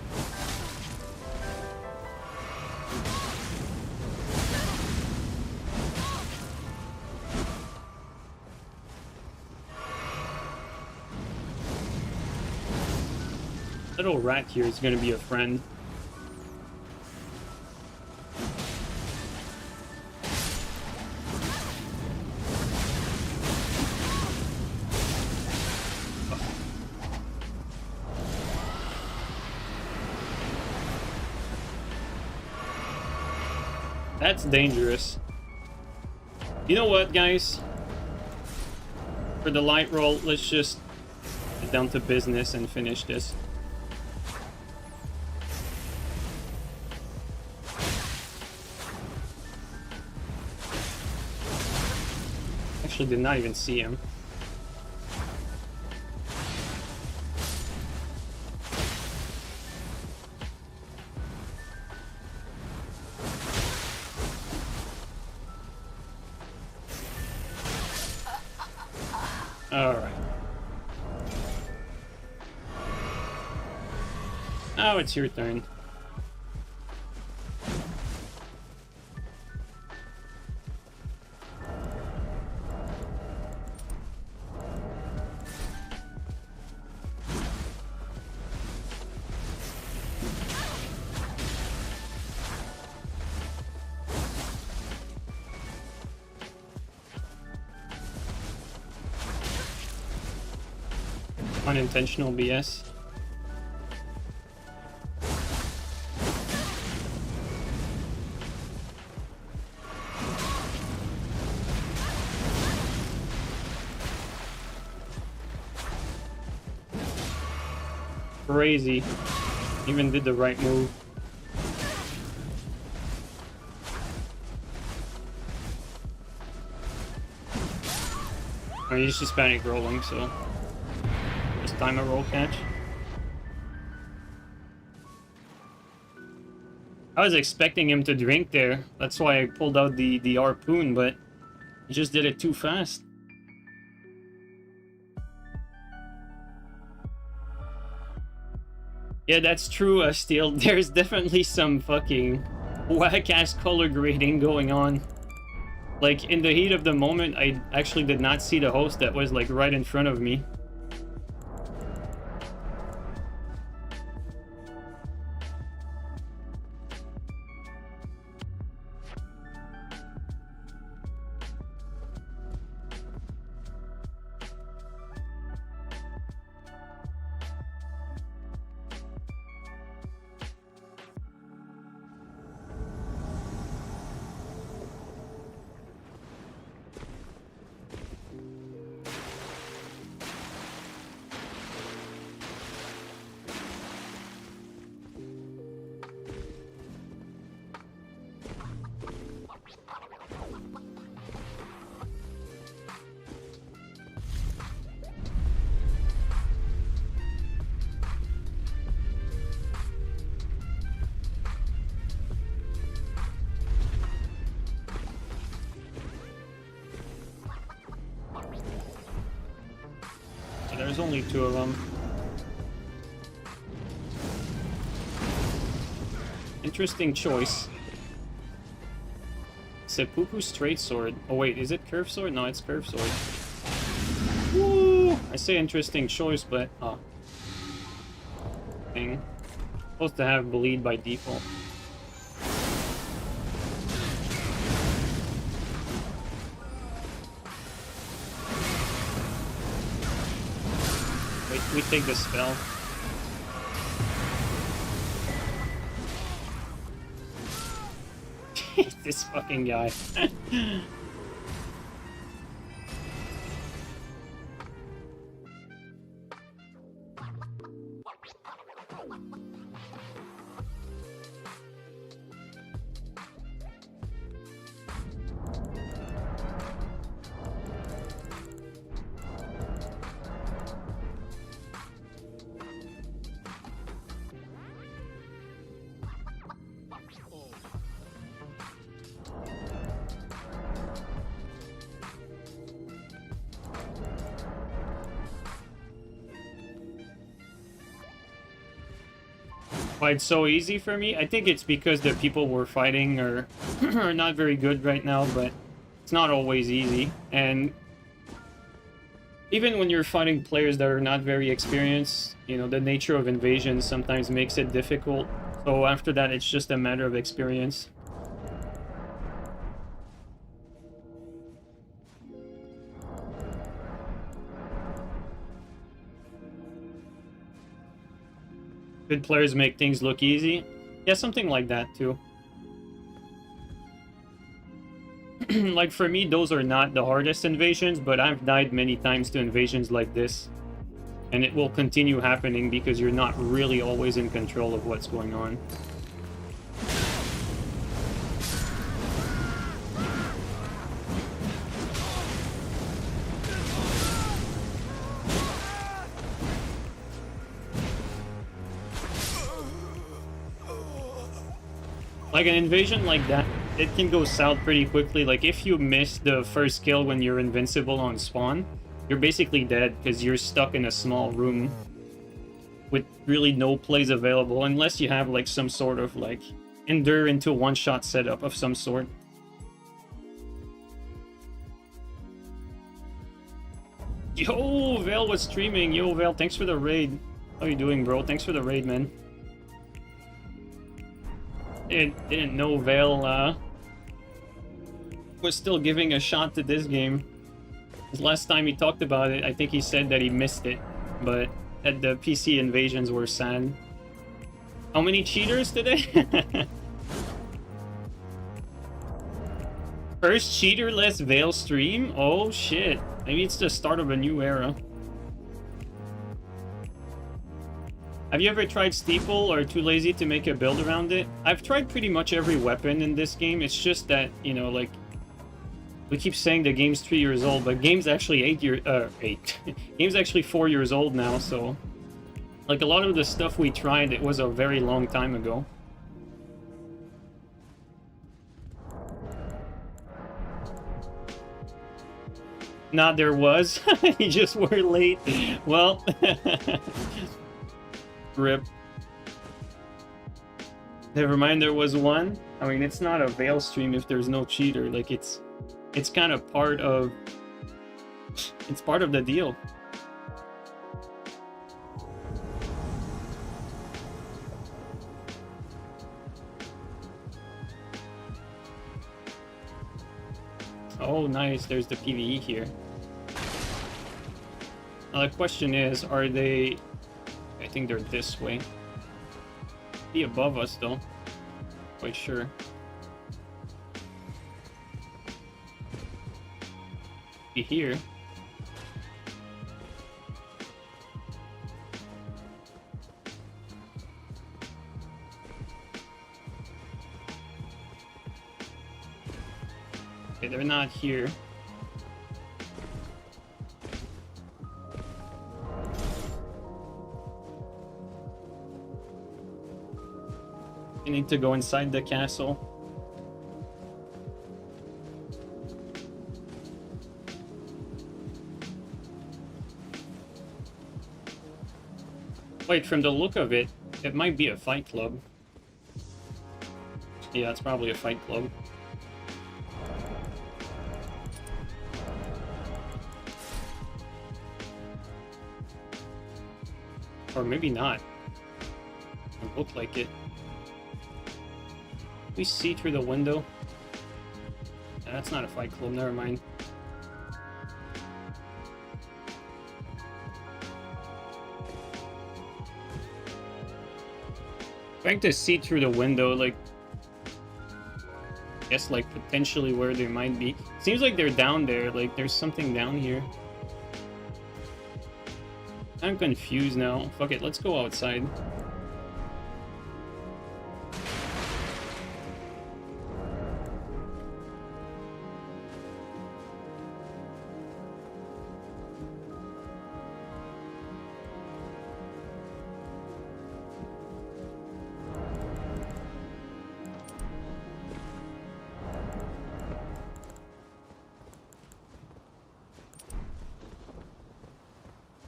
Little rat here is gonna be a friend. That's dangerous. You know what, guys? For the light roll, let's just get down to business and finish this. Actually did not even see him. Alright. Now it's your turn. Unintentional BS. Crazy. Even did the right move. Oh, he's just panic rolling, so just time a roll catch. I was expecting him to drink there. That's why I pulled out the harpoon, but he just did it too fast. Yeah, that's true, Steel. There's definitely some fucking whack-ass color grading going on. Like, in the heat of the moment, I actually did not see the host that was, like, right in front of me. There's only 2 of them. Interesting choice. Seppuku straight sword. Oh wait, is it curved sword? No, it's curved sword. Woo! I say interesting choice, but thing. Supposed to have bleed by default. Wait, we take the spell. This fucking guy. Why it's so easy for me? I think it's because the people we're fighting are, are not very good right now, but it's not always easy. And even when you're fighting players that are not very experienced, you know, the nature of invasion sometimes makes it difficult. So after that, it's just a matter of experience. Good players make things look easy. Yeah, something like that too. Like for me, those are not the hardest invasions, but I've died many times to invasions like this. And it will continue happening because you're not really always in control of what's going on. Like an invasion like that, it can go south pretty quickly. Like if you miss the first kill when you're invincible on spawn, you're basically dead because you're stuck in a small room with really no plays available unless you have like some sort of like endure into one-shot setup of some sort. Yo, Vale was streaming. Yo, Vale, thanks for the raid. How you doing, bro? Thanks for the raid, man. Didn't know Vale was still giving a shot to this game. His last time he talked about it, I think he said that he missed it, but that the PC invasions were sad. How many cheaters today? First cheaterless Vale stream? Oh shit. Maybe it's the start of a new era. Have you ever tried Steeple or too lazy to make a build around it? I've tried pretty much every weapon in this game. It's just that, you know, like, we keep saying the game's 3 years old, but game's actually 8 years, game's actually 4 years old now, so, like, a lot of the stuff we tried, it was a very long time ago. Nah, there was. You just were late. Well... Rip. Never mind, there was one. I mean, it's not a Vale stream if there's no cheater. Like, it's kind of part of... It's part of the deal. Oh, nice. There's the PvE here. Now, the question is, are they... I think they're this way. Be above us though. Quite sure. Be here. Okay, they're not here. You need to go inside the castle. Wait, from the look of it, it might be a fight club. Yeah, it's probably a fight club. Or maybe not. It looked like it. We see through the window. That's not a Fight Club, never mind. Trying to see through the window, like, I guess, like, potentially where they might be. Seems like they're down there, like, there's something down here. I'm confused now. Fuck it, let's go outside.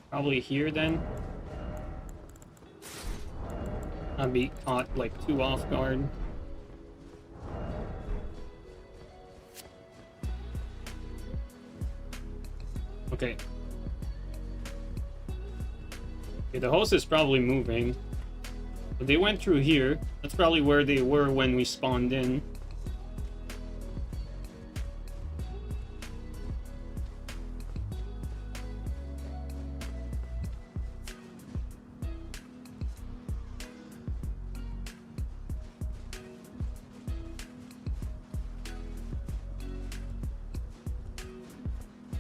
Probably here then. I'd be caught like too off guard. Okay. Okay, the host is probably moving. But they went through here. That's probably where they were when we spawned in.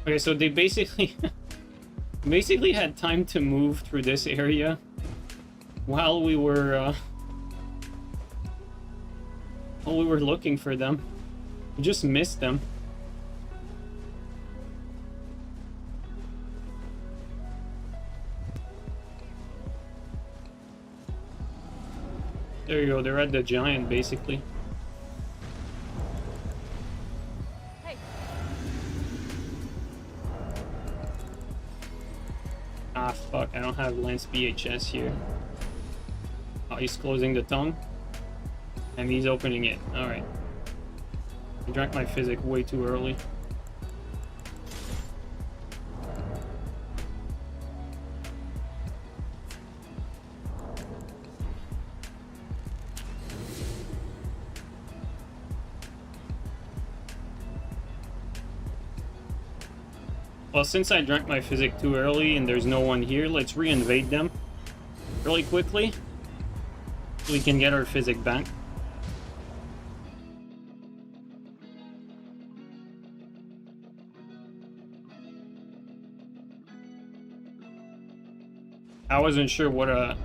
Okay, so they basically had time to move through this area while we were looking for them. We just missed them. There you go, they're at the giant basically. Ah, fuck, I don't have Lance BHS here. Oh, he's closing the tongue. And he's opening it. Alright. I drank my physic way too early. Well, since I drank my physic too early and there's no one here, let's re-invade them really quickly so we can get our physic back. I wasn't sure what I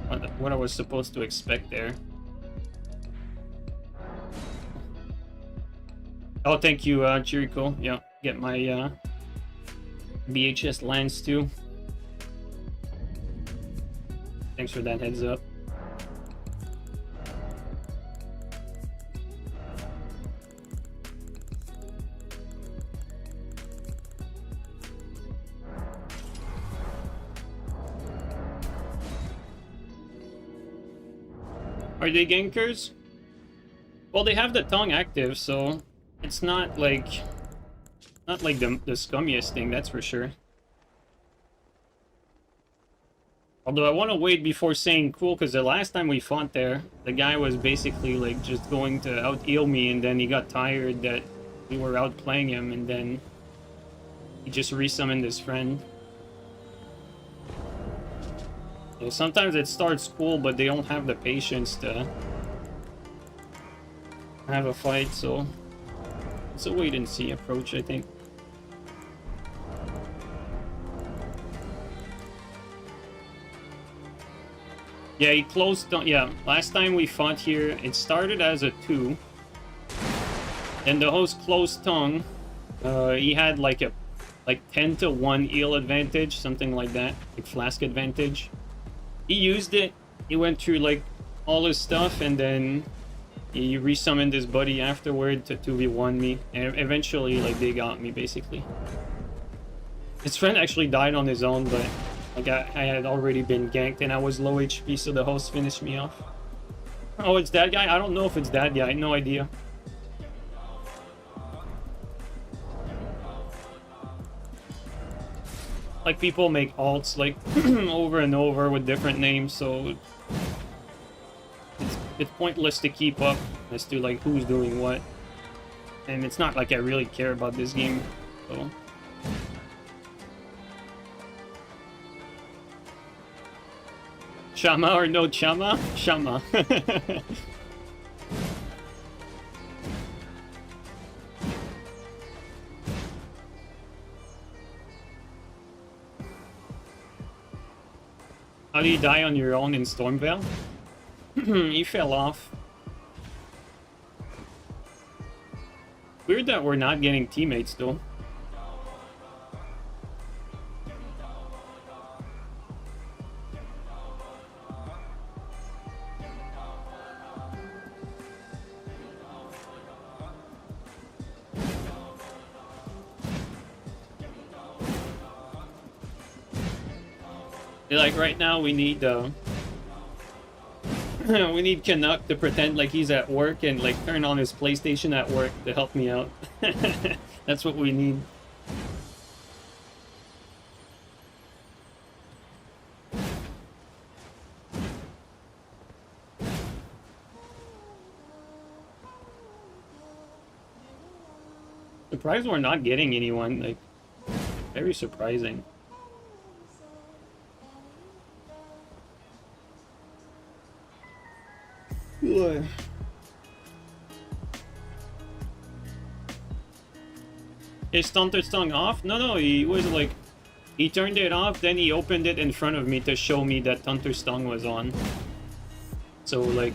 was supposed to expect there. Oh, thank you, Jericho. Yeah, get my BHS Lance too. Thanks for that heads up. Are they gankers? Well, they have the tongue active, so it's not like the scummiest thing, that's for sure. Although I want to wait before saying cool, because the last time we fought there, the guy was basically like just going to out-heal me, and then he got tired that we were outplaying him, and then he just resummoned his friend. So sometimes it starts cool, but they don't have the patience to have a fight, so it's a wait-and-see approach, I think. Yeah, he closed down. Yeah, last time we fought here, it started as a 2. Then the host closed tongue. He had like 10 to 1 heal advantage, something like that, like flask advantage. He used it. He went through like all his stuff, and then he resummoned his buddy afterward to 2v1 me, and eventually like they got me basically. His friend actually died on his own, but like I had already been ganked and I was low HP, so the host finished me off. Oh, it's that guy? I don't know if it's that guy, no idea. like people make alts like over and over with different names, so it's pointless to keep up as to like who's doing what. And it's not like I really care about this game, so. Shama or no Chama? Shama. How do you die on your own in Stormveil? You fell off. Weird that we're not getting teammates though. Like right now we need we need Canuck to pretend like he's at work and like turn on his PlayStation at work to help me out. That's what we need. Surprised we're not getting anyone, like very surprising. Ugh. Is Stunter Stung off? No, he was like... He turned it off, then he opened it in front of me to show me that Thunder Stung was on. So, like...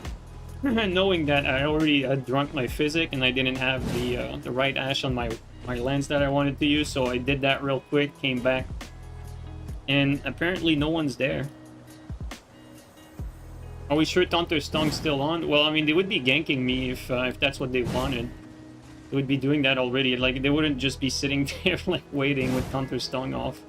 knowing that I already had drunk my physic and I didn't have the right ash on my lens that I wanted to use, so I did that real quick, came back. And apparently no one's there. Are we sure Thunder Stung's still on? Well, I mean, they would be ganking me if that's what they wanted. They would be doing that already. Like, they wouldn't just be sitting there, like, waiting with Thunder Stung off.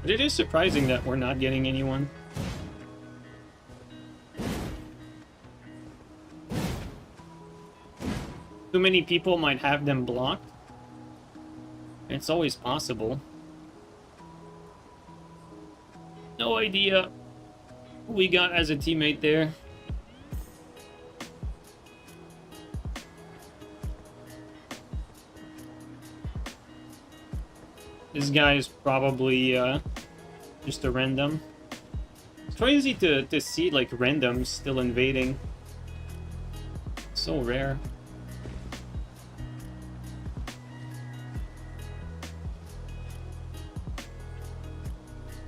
But it is surprising that we're not getting anyone. Too many people might have them blocked. It's always possible. No idea who we got as a teammate there. This guy is probably just a random. It's crazy to see like randoms still invading. So rare.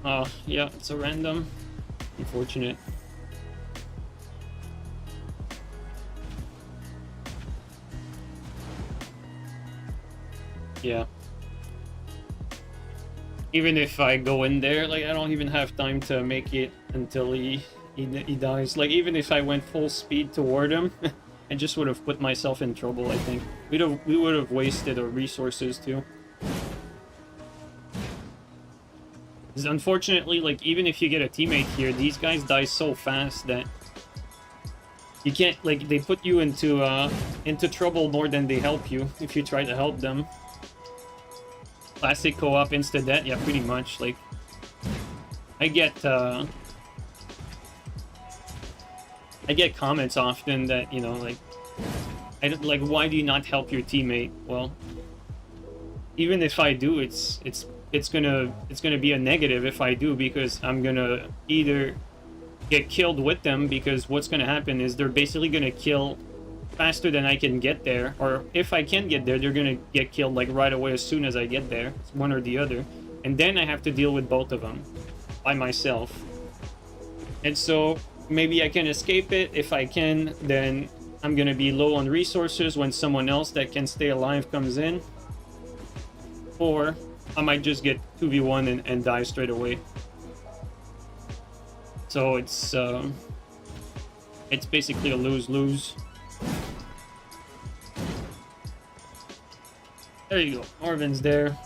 Oh, yeah, it's a random. Unfortunate. Yeah. Even if I go in there, like, I don't even have time to make it until he dies. Like, even if I went full speed toward him, I just would have put myself in trouble, I think. We would have wasted our resources, too. Because unfortunately, like, even if you get a teammate here, these guys die so fast that you can't, like, they put you into trouble more than they help you if you try to help them. Classic co-op insta-death, yeah, pretty much. Like, I get comments often that, you know, like, like, why do you not help your teammate? Well, even if I do, it's gonna be a negative if I do, because I'm gonna either get killed with them, because what's gonna happen is they're basically gonna kill faster than I can get there, or if I can get there, they're gonna get killed like right away as soon as I get there. It's one or the other, and then I have to deal with both of them by myself. And so maybe I can escape it. If I can, then I'm gonna be low on resources when someone else that can stay alive comes in, or I might just get 2v1 and die straight away. So it's basically a lose-lose. There you go. Orvin's there.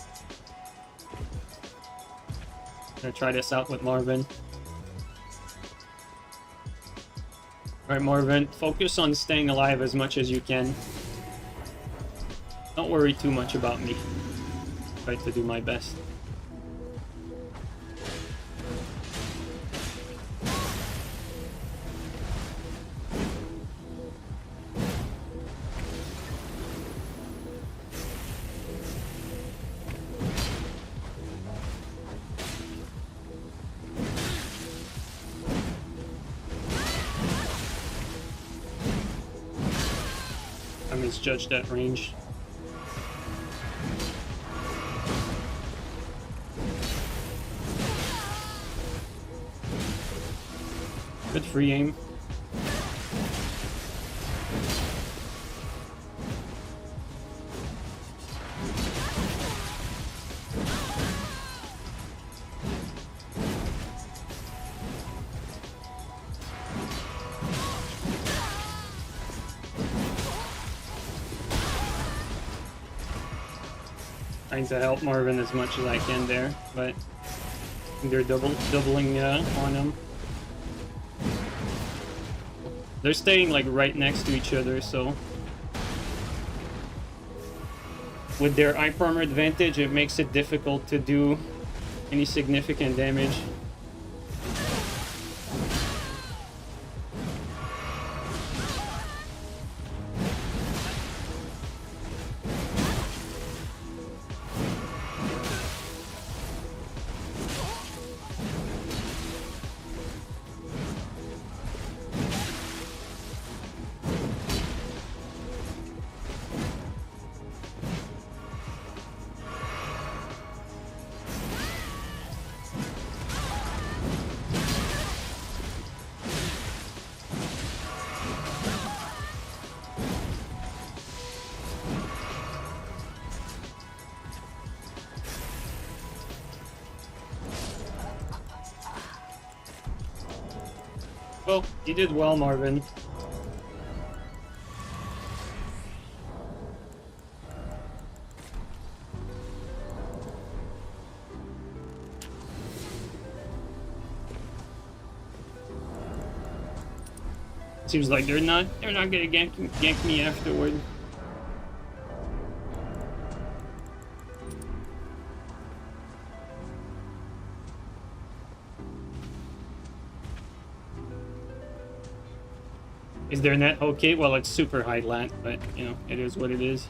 Gonna try this out with Marvin. Alright, Marvin, focus on staying alive as much as you can. Don't worry too much about me. Try to do my best. I misjudged that range. Good free aim. Trying to help Marvin as much as I can there, but they're doubling on him. They're staying like right next to each other, so with their ice armor advantage, it makes it difficult to do any significant damage. Well, you did well, Marvin. Seems like they're not gonna gank me afterward. Is their net okay? Well, it's super high lat, but you know, it is what it is.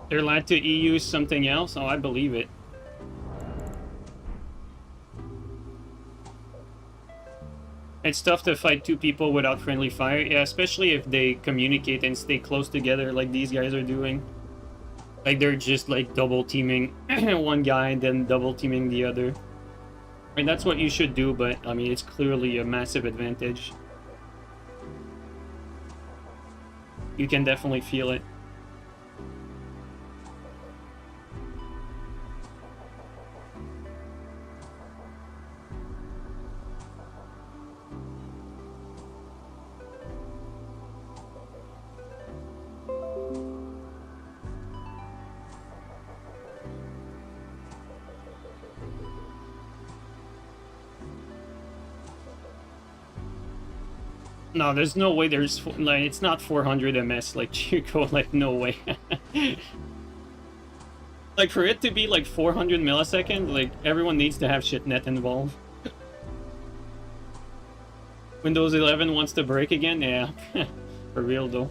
They're allowed to EU something else? Oh, I believe it. It's tough to fight two people without friendly fire. Yeah, especially if they communicate and stay close together like these guys are doing. Like they're just like double teaming one guy and then double teaming the other. I mean, that's what you should do, but I mean, it's clearly a massive advantage. You can definitely feel it. No, there's no way there's, like, it's not 400 ms, like, Chico, like, no way. Like, for it to be, like, 400 milliseconds, like, everyone needs to have shitnet involved. Windows 11 wants to break again? Yeah, for real, though.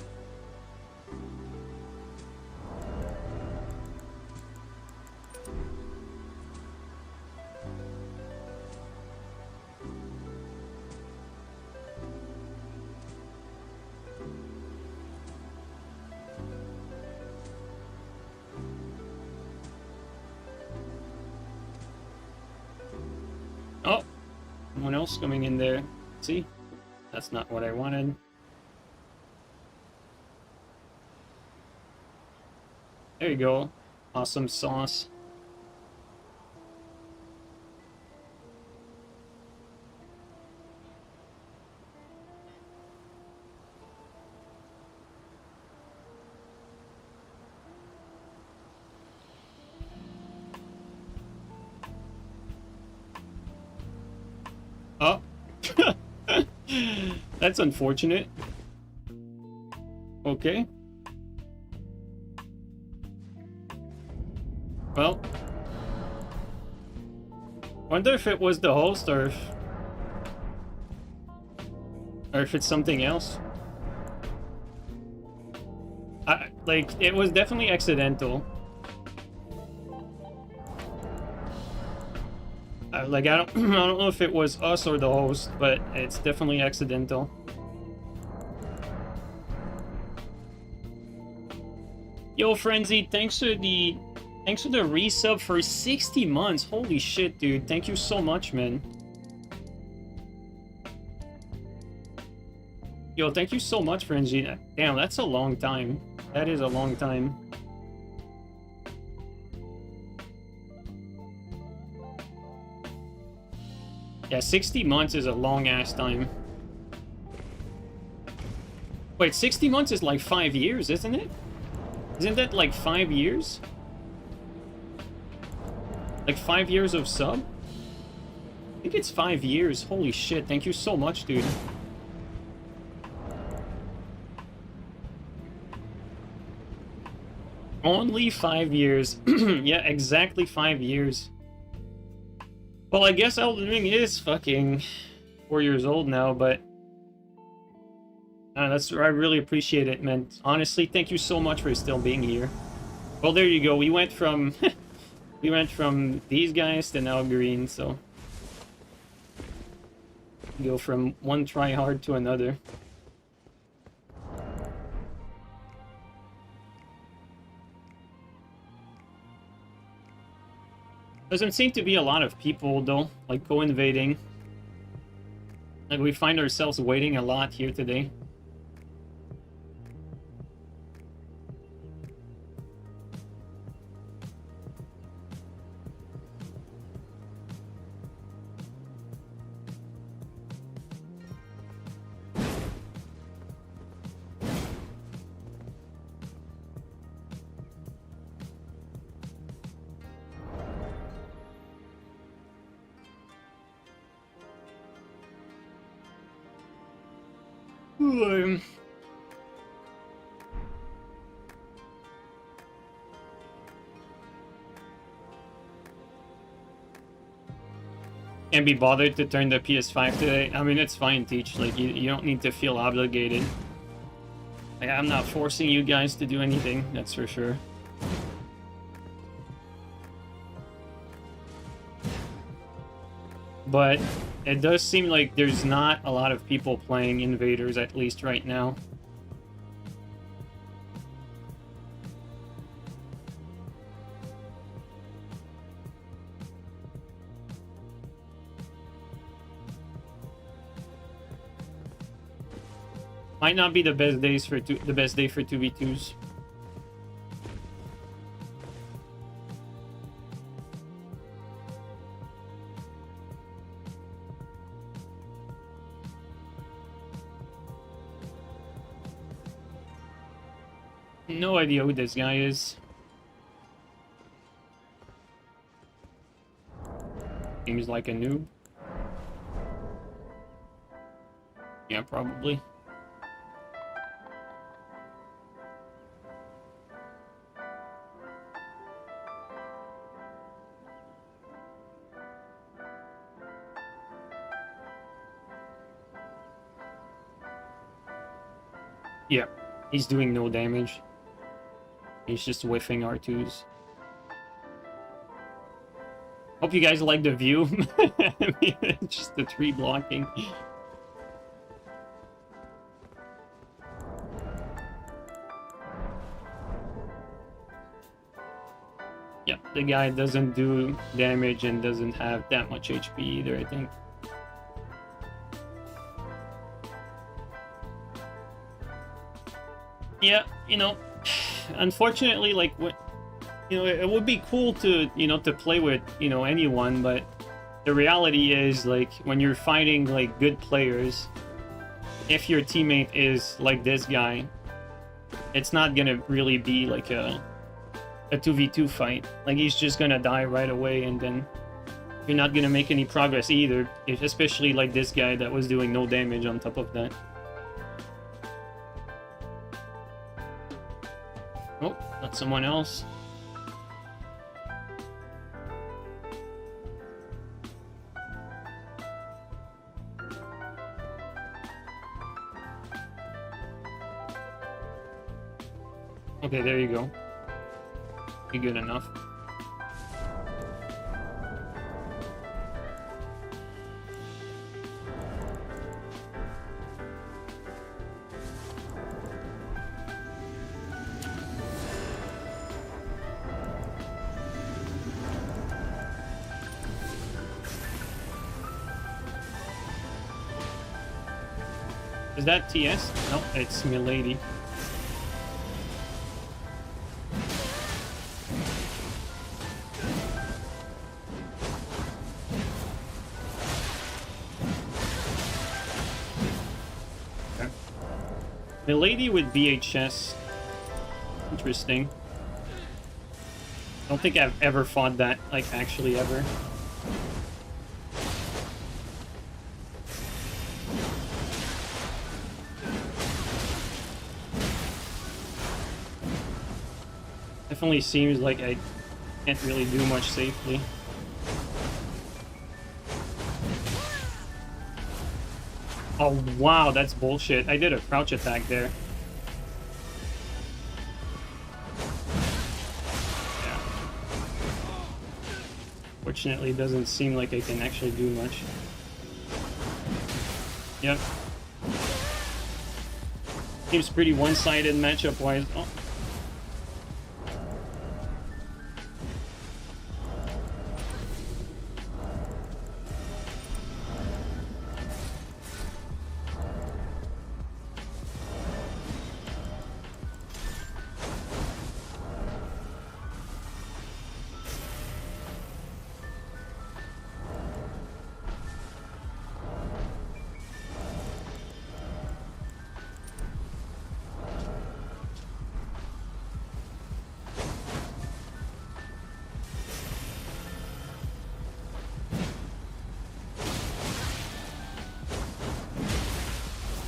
Oh, someone else coming in there. See? That's not what I wanted. There you go. Awesome sauce. Oh. That's unfortunate. Okay. Well. Wonder if it was the host or if it's something else. Like, it was definitely accidental. Like, I don't know if it was us or the host, but it's definitely accidental. Yo, Frenzy, thanks for the resub for 60 months. Holy shit, dude. Thank you so much, man. Yo, thank you so much, Frenzy. Damn, that's a long time. That is a long time. Yeah, 60 months is a long-ass time. Wait, 60 months is like 5 years, isn't it? Isn't that like 5 years? Like 5 years of sub? I think it's 5 years. Holy shit, thank you so much, dude. Only 5 years. Yeah, exactly 5 years. Well, I guess Elden Ring is fucking 4 years old now, but I really appreciate it, man. Honestly, thank you so much for still being here. Well, there you go. We went from we went from these guys to now green, so go from one try hard to another. Doesn't seem to be a lot of people, though, like, co-invading. Like, we find ourselves waiting a lot here today. Can't be bothered to turn the PS5 today. I mean, it's fine, Teach. Like, you don't need to feel obligated. Like, I'm not forcing you guys to do anything, that's for sure. But it does seem like there's not a lot of people playing Invaders, at least right now. Might not be the best days for the best day for 2v2s. No idea who this guy is. Seems like a noob. Yeah, probably. Yeah, he's doing no damage. He's just whiffing R2s. Hope you guys like the view. I mean, just the tree blocking. Yeah, the guy doesn't do damage and doesn't have that much HP either, I think. Yeah, you know, unfortunately, like, what, you know, it would be cool to, you know, to play with, you know, anyone, but the reality is, like, when you're fighting, like, good players, if your teammate is like this guy, it's not gonna really be like a 2v2 fight. Like, he's just gonna die right away, and then you're not gonna make any progress either, especially like this guy that was doing no damage on top of that. Oh, that's someone else. Okay, there you go. Be good enough. Is that TS? No, it's Milady. Okay. Milady with BHS. Interesting. I don't think I've ever fought that, like, actually ever. Definitely seems like I can't really do much safely. Oh wow, that's bullshit. I did a crouch attack there. Yeah. Fortunately, it doesn't seem like I can actually do much. Yep. Seems pretty one-sided matchup-wise. Oh.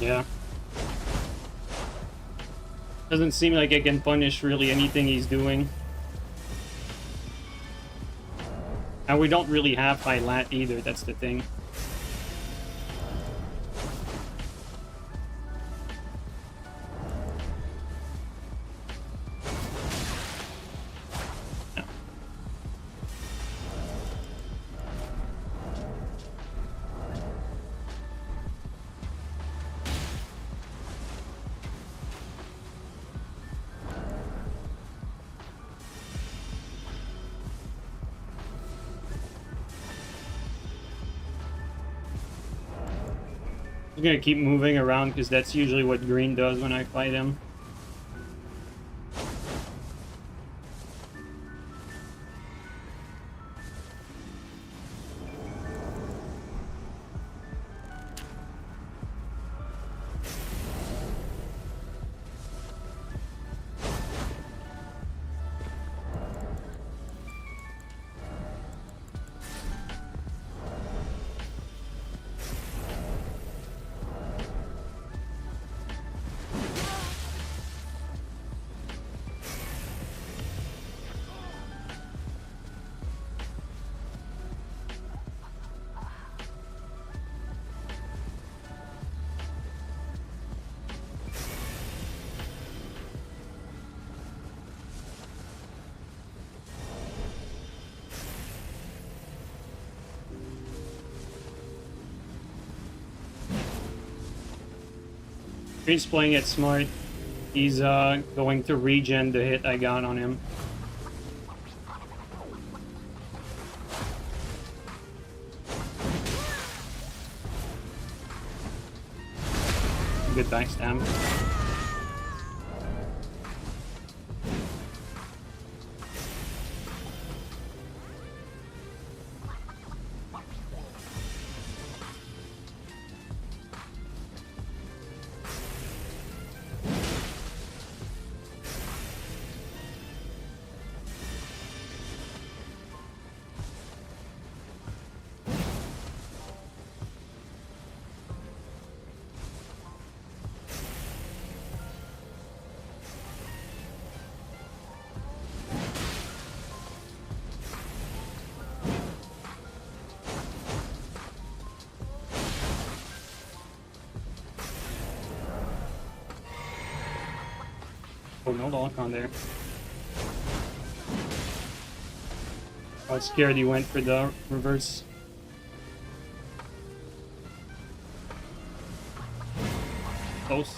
Yeah. Doesn't seem like I can punish really anything he's doing. And we don't really have high lat either, that's the thing. I'm gonna keep moving around because that's usually what green does when I fight him. Green's playing it smart. He's going to regen the hit I got on him. Good backstab. Oh, no lock on there. I was scared he went for the reverse. Close.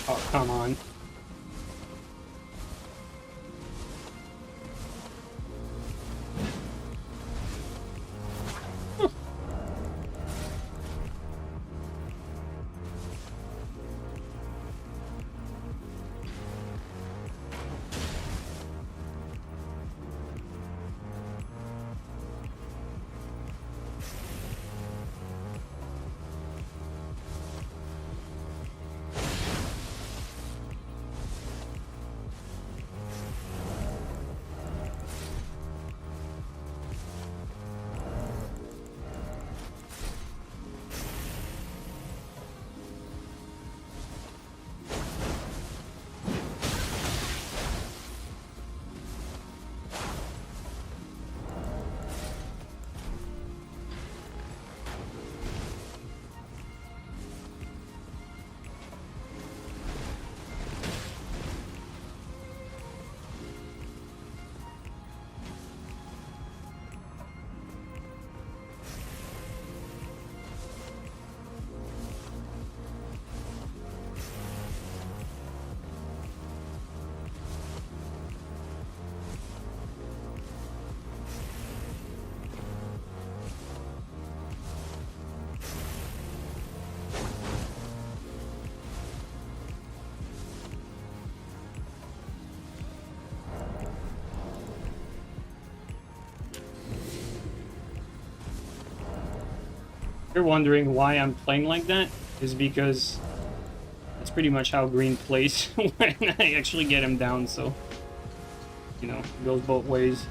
Oh, come on. You're wondering why I'm playing like that, is because that's pretty much how green plays when I actually get him down, so, you know, it goes both ways.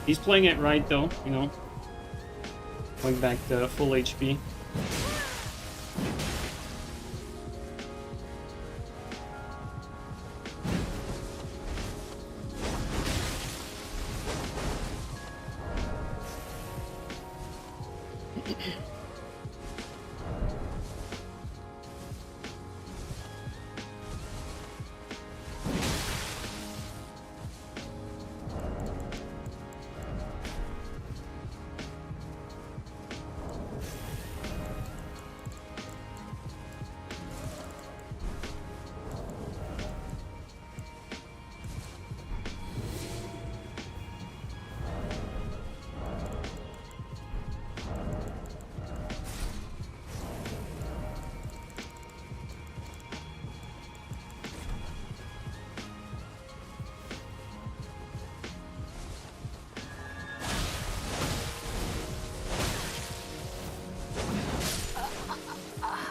He's playing it right, though, you know, going back to full HP.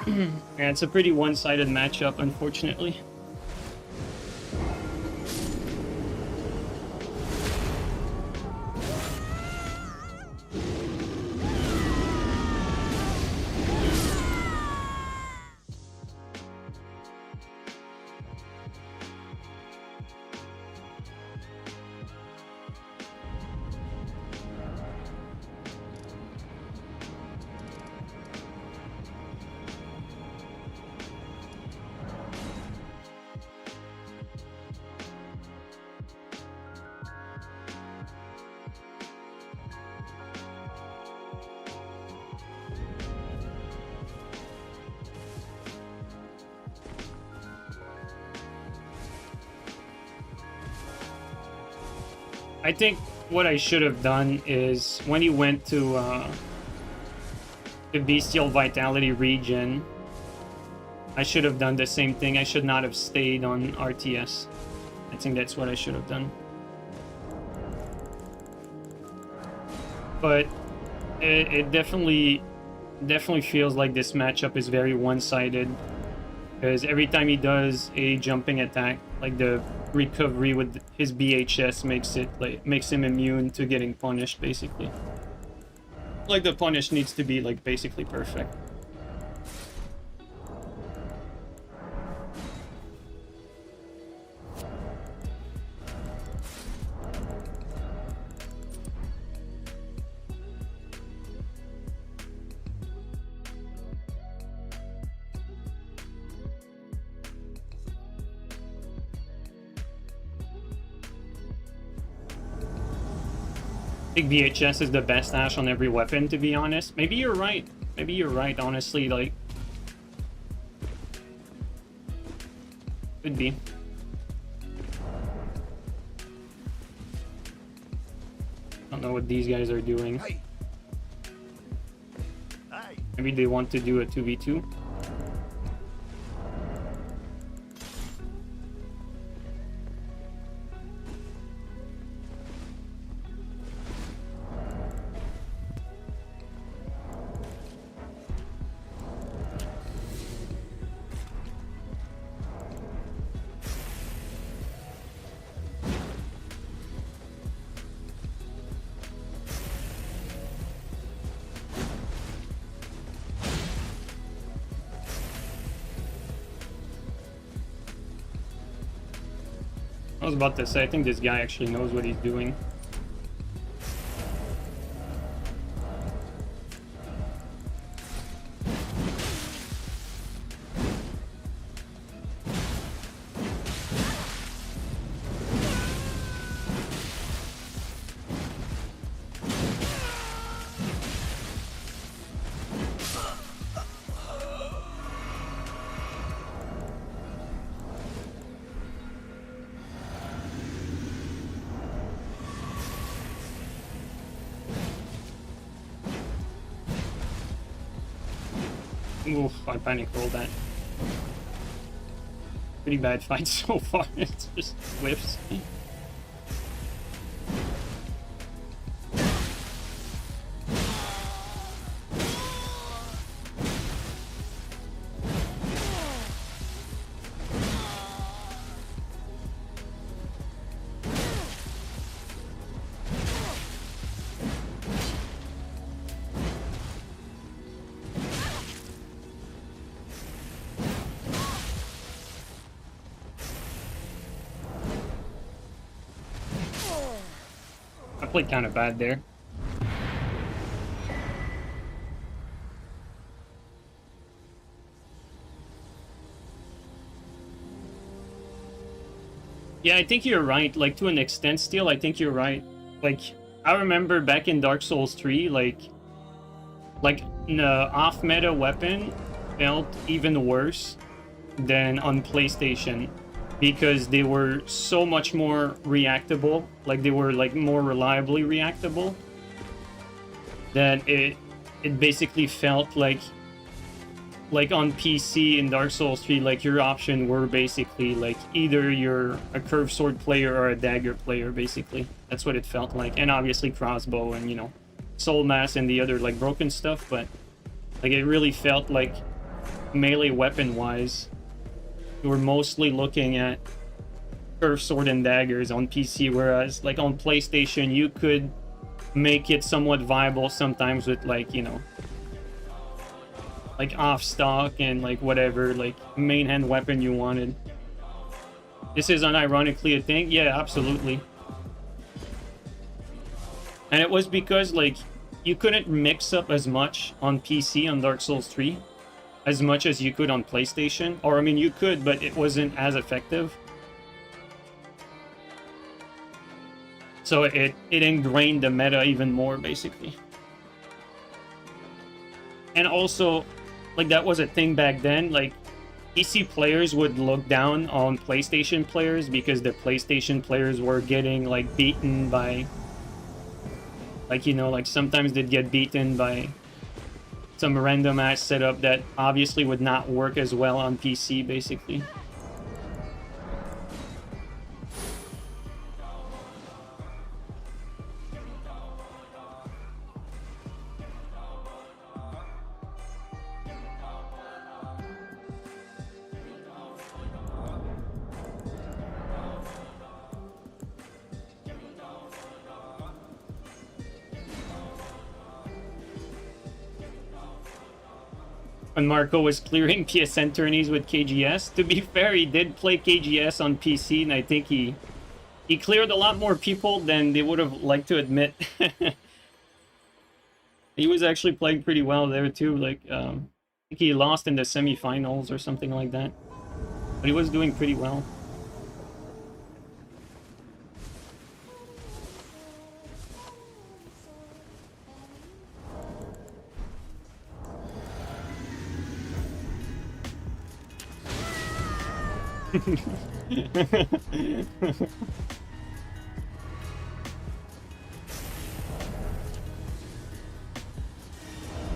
Yeah, it's a pretty one-sided matchup, unfortunately. I think what I should have done is when he went to the Bestial Vitality region, I should have done the same thing. I should not have stayed on RTS. I think that's what I should have done. But it definitely feels like this matchup is very one-sided. Because every time he does a jumping attack, like the recovery with his BHS makes him immune to getting punished, basically. Like the punish needs to be like basically perfect. I think VHS is the best Ash on every weapon, to be honest. Maybe you're right. Maybe you're right, honestly, like... Could be. I don't know what these guys are doing. Maybe they want to do a 2v2. I was about to say, I think this guy actually knows what he's doing. Oof, I panic rolled that. Pretty bad fight so far, it's just whiffs. I played kind of bad there. Yeah, I think you're right. Like, to an extent still, I think you're right. Like, I remember back in Dark Souls 3, like an off-meta weapon felt even worse than on PlayStation. Because they were so much more reactable, like they were like more reliably reactable, that it basically felt like on PC in Dark Souls 3, like your option were basically like either you're a curved sword player or a dagger player, basically. That's what it felt like. And obviously crossbow and, you know, soul mass and the other like broken stuff, but like it really felt like melee weapon wise, you were mostly looking at curved sword and daggers on PC, whereas like on PlayStation you could make it somewhat viable sometimes with like, you know, like off stock and like whatever like main hand weapon you wanted. This is unironically a thing. Yeah, absolutely. And it was because like you couldn't mix up as much on PC on Dark Souls 3 as much as you could on PlayStation. Or I mean you could, but it wasn't as effective. So it ingrained the meta even more, basically. And also, like, that was a thing back then. Like, PC players would look down on PlayStation players because the PlayStation players were getting, like, beaten by... Like, you know, like, sometimes they'd get beaten by some random-ass setup that obviously would not work as well on PC, basically. When Marco was clearing PSN tourneys with KGS. To be fair, he did play KGS on PC, and I think he cleared a lot more people than they would have liked to admit. He was actually playing pretty well there too. Like, I think he lost in the semifinals or something like that, but he was doing pretty well.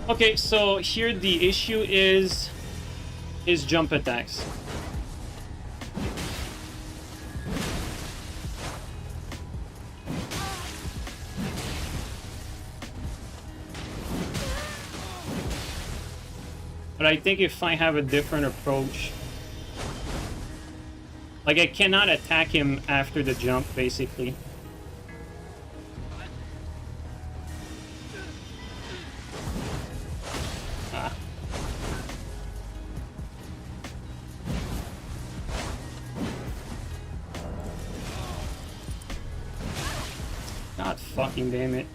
Okay, so here the issue is jump attacks. But I think if I have a different approach, like I cannot attack him after the jump, basically. God fucking damn it.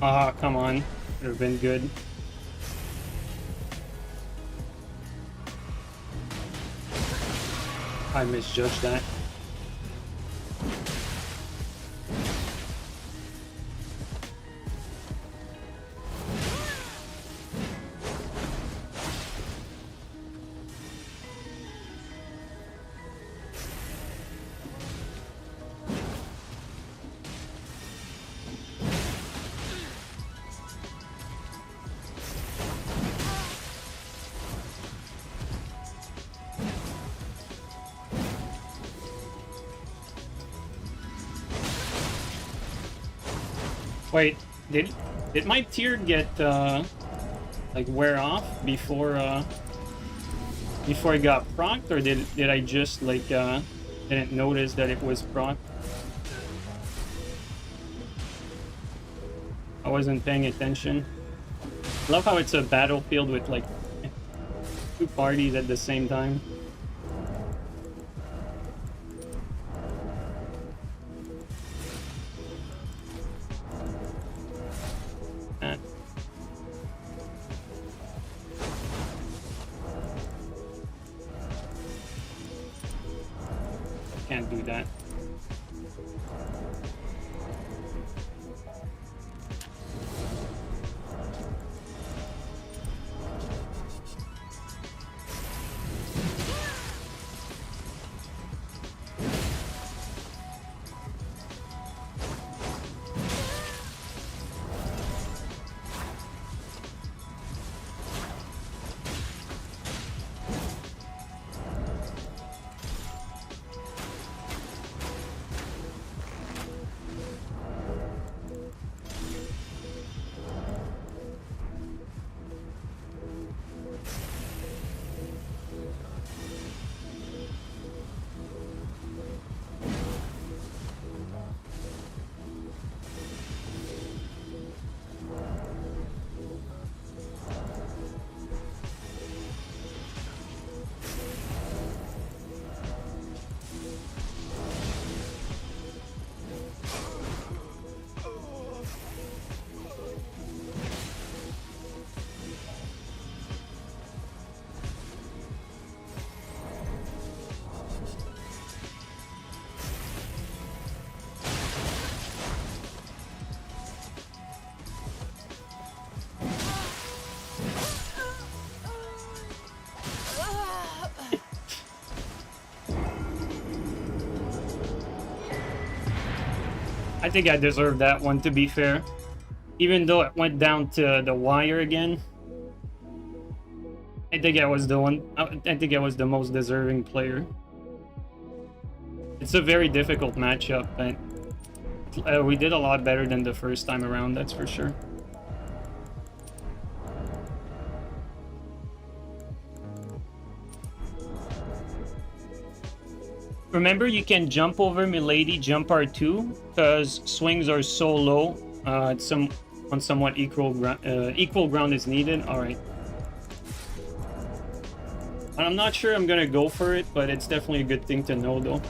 Ah, come on. Would have been good. I misjudged that. Wait, did my tear get like wear off before it got procced, or did I just like didn't notice that it was procced? I wasn't paying attention. I love how it's a battlefield with like two parties at the same time. do that. I think I deserved that one, to be fair. Even though it went down to the wire again. I think I was the one. I think I was the most deserving player. It's a very difficult matchup, but we did a lot better than the first time around, that's for sure. Remember, you can jump over Milady Jump R2 because swings are so low. It's on somewhat equal ground is needed. All right. I'm not sure I'm gonna go for it, but it's definitely a good thing to know, though.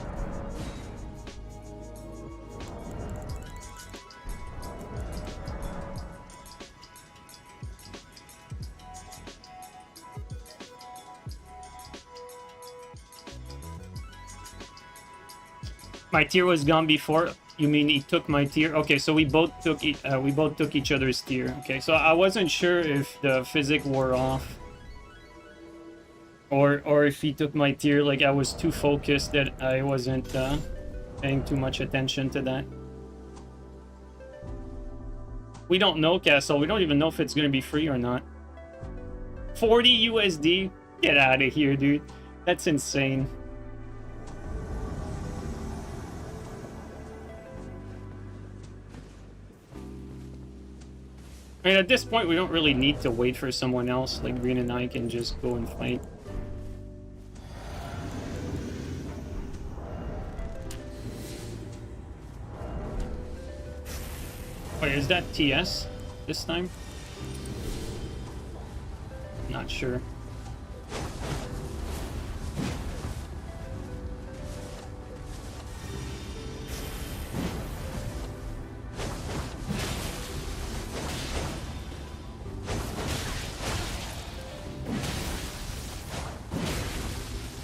My tier was gone before. You mean he took my tier? Okay, so we both took each other's tier. Okay, so I wasn't sure if the physic wore off, or if he took my tier. Like I was too focused that I wasn't paying too much attention to that. We don't know, Castle. We don't even know if it's gonna be free or not. 40 USD? Get out of here, dude. That's insane. I mean, at this point, we don't really need to wait for someone else. Like, Green and I can just go and fight. Wait, is that TS this time? Not sure.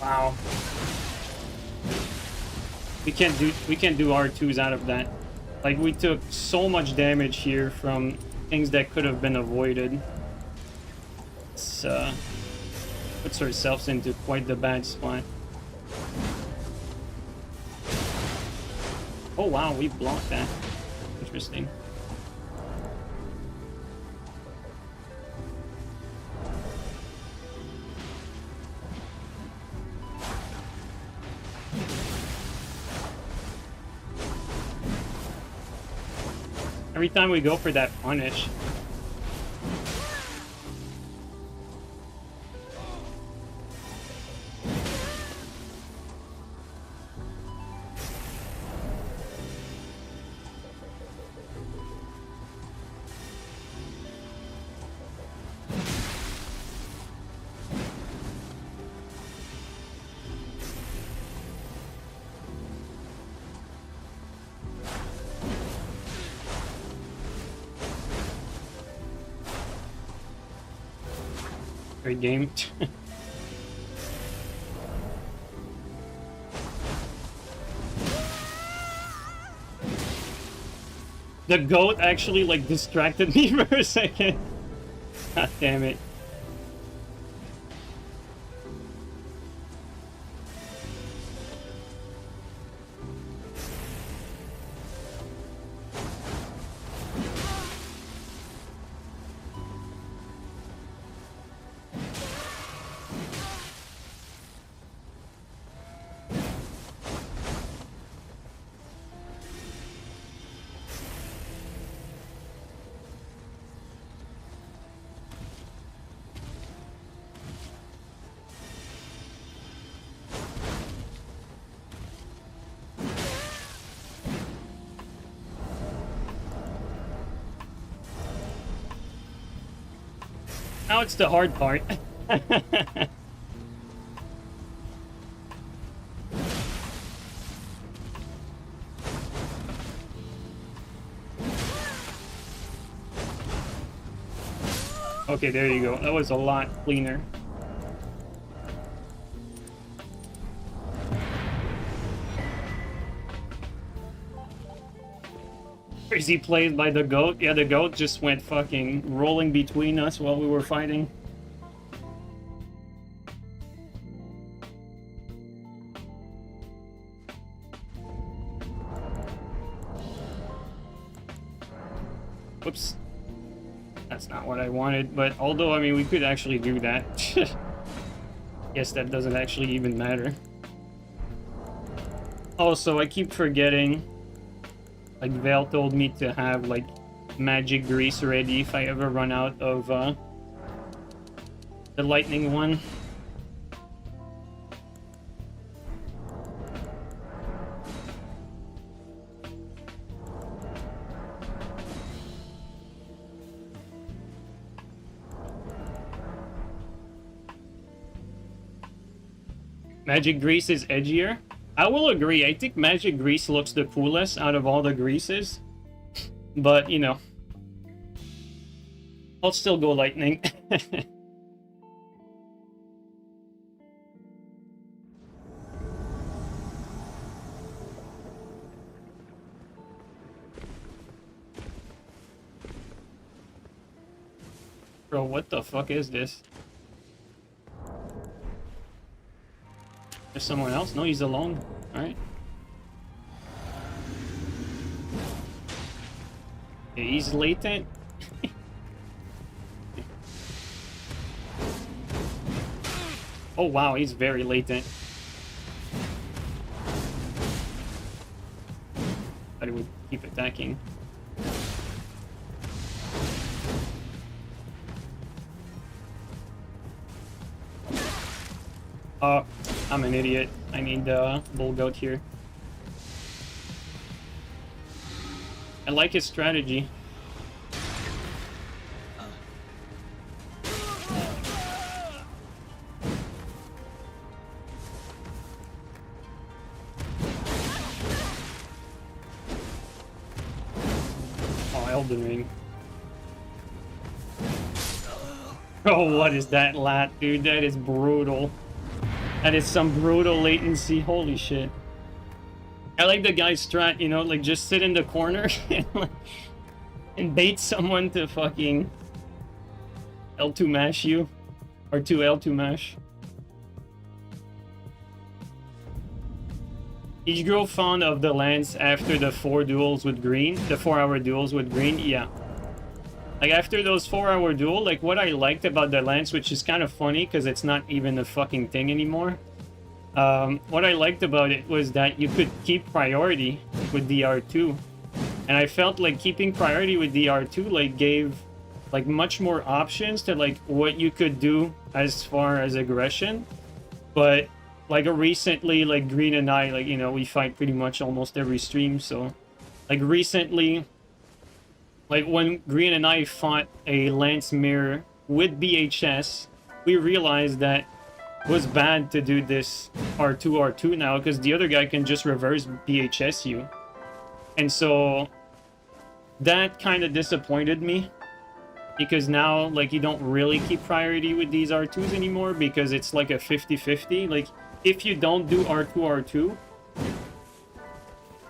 Wow. We can't do R2s out of that. Like, we took so much damage here from things that could have been avoided. It's puts ourselves into quite the bad spot. Oh wow, we blocked that. Interesting. Every time we go for that punish. Great game. The goat actually, like, distracted me for a second. God damn it. Now it's the hard part. Okay, there you go. That was a lot cleaner. Crazy plays by the goat. Yeah, the goat just went fucking rolling between us while we were fighting. Whoops. That's not what I wanted, but although, I mean, we could actually do that. Guess that doesn't actually even matter. Also, I keep forgetting, like, Vale told me to have, like, magic grease ready if I ever run out of, the lightning one. Magic grease is edgier. I will agree. I think magic grease looks the coolest out of all the greases. But, you know, I'll still go lightning. Bro, what the fuck is this? There's someone else? No, he's alone. Alright. Okay, he's latent. Oh wow, he's very latent. Thought he would keep attacking. I'm an idiot. I need the bull goat here. I like his strategy. Oh, Elden Ring. Oh, what is that lat, dude? That is brutal. That is some brutal latency. Holy shit. I like the guy's strat, you know, like just sit in the corner and bait someone to fucking L2 mash you. Or to L2 mash. Did you grow fond of the lance after the 4 duels with green? The 4-hour duels with green? Yeah. Like, after those 4-hour duel, like, what I liked about the lance, which is kind of funny, because it's not even a fucking thing anymore. What I liked about it was that you could keep priority with the R2. And I felt like keeping priority with the R2, like, gave, like, much more options to, like, what you could do as far as aggression. But, like, recently, like, Green and I, like, you know, we fight pretty much almost every stream, so... Like, recently... Like, when Green and I fought a Lance Mirror with BHS, we realized that it was bad to do this R2 now, because the other guy can just reverse BHS you. And so, that kind of disappointed me, because now, like, you don't really keep priority with these R2s anymore, because it's like a 50-50. Like, if you don't do R2,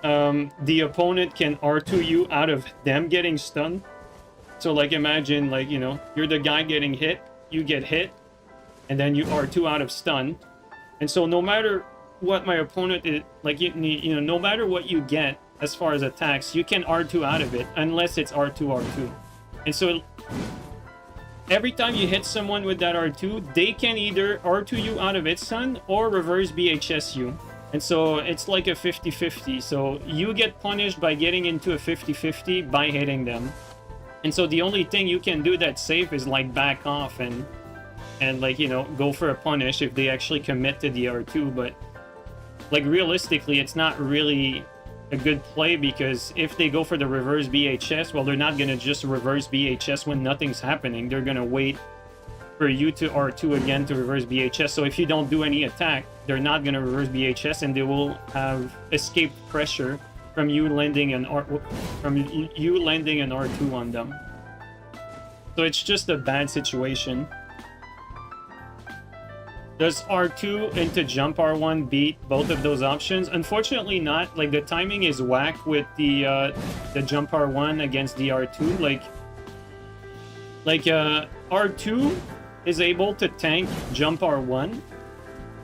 the opponent can R2 you out of them getting stunned. So like imagine like, you know, you're the guy getting hit, you get hit, and then you R2 out of stun. And so no matter what my opponent is, like, you know, no matter what you get as far as attacks, you can R2 out of it unless it's R2, R2. And so every time you hit someone with that R2, they can either R2 you out of its stun or reverse BHS you. And so it's like a 50-50. So you get punished by getting into a 50-50 by hitting them. And so the only thing you can do that's safe is like back off and like, you know, go for a punish if they actually commit to the R2. But like realistically, it's not really a good play, because if they go for the reverse BHS, well, they're not going to just reverse BHS when nothing's happening. They're going to wait for you to R2 again to reverse BHS. So if you don't do any attack, they're not going to reverse BHS, and they will have escaped pressure from you landing an R2 on them. So it's just a bad situation. Does R2 into jump R1 beat both of those options? Unfortunately not. Like, the timing is whack with the jump R1 against the R2. Like R2 is able to tank jump R1.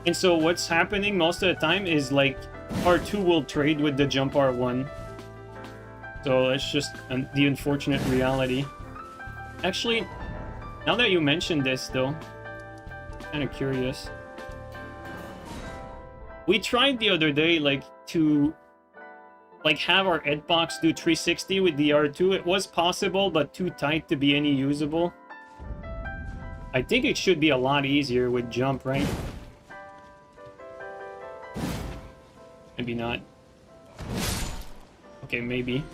And so what's happening most of the time is like R2 will trade with the jump R1. So it's just the unfortunate reality. Actually, now that you mentioned this though, kind of curious. We tried the other day like to like have our hitbox do 360 with the R2. It was possible, but too tight to be any usable. I think it should be a lot easier with jump, right? Maybe not. Okay, maybe.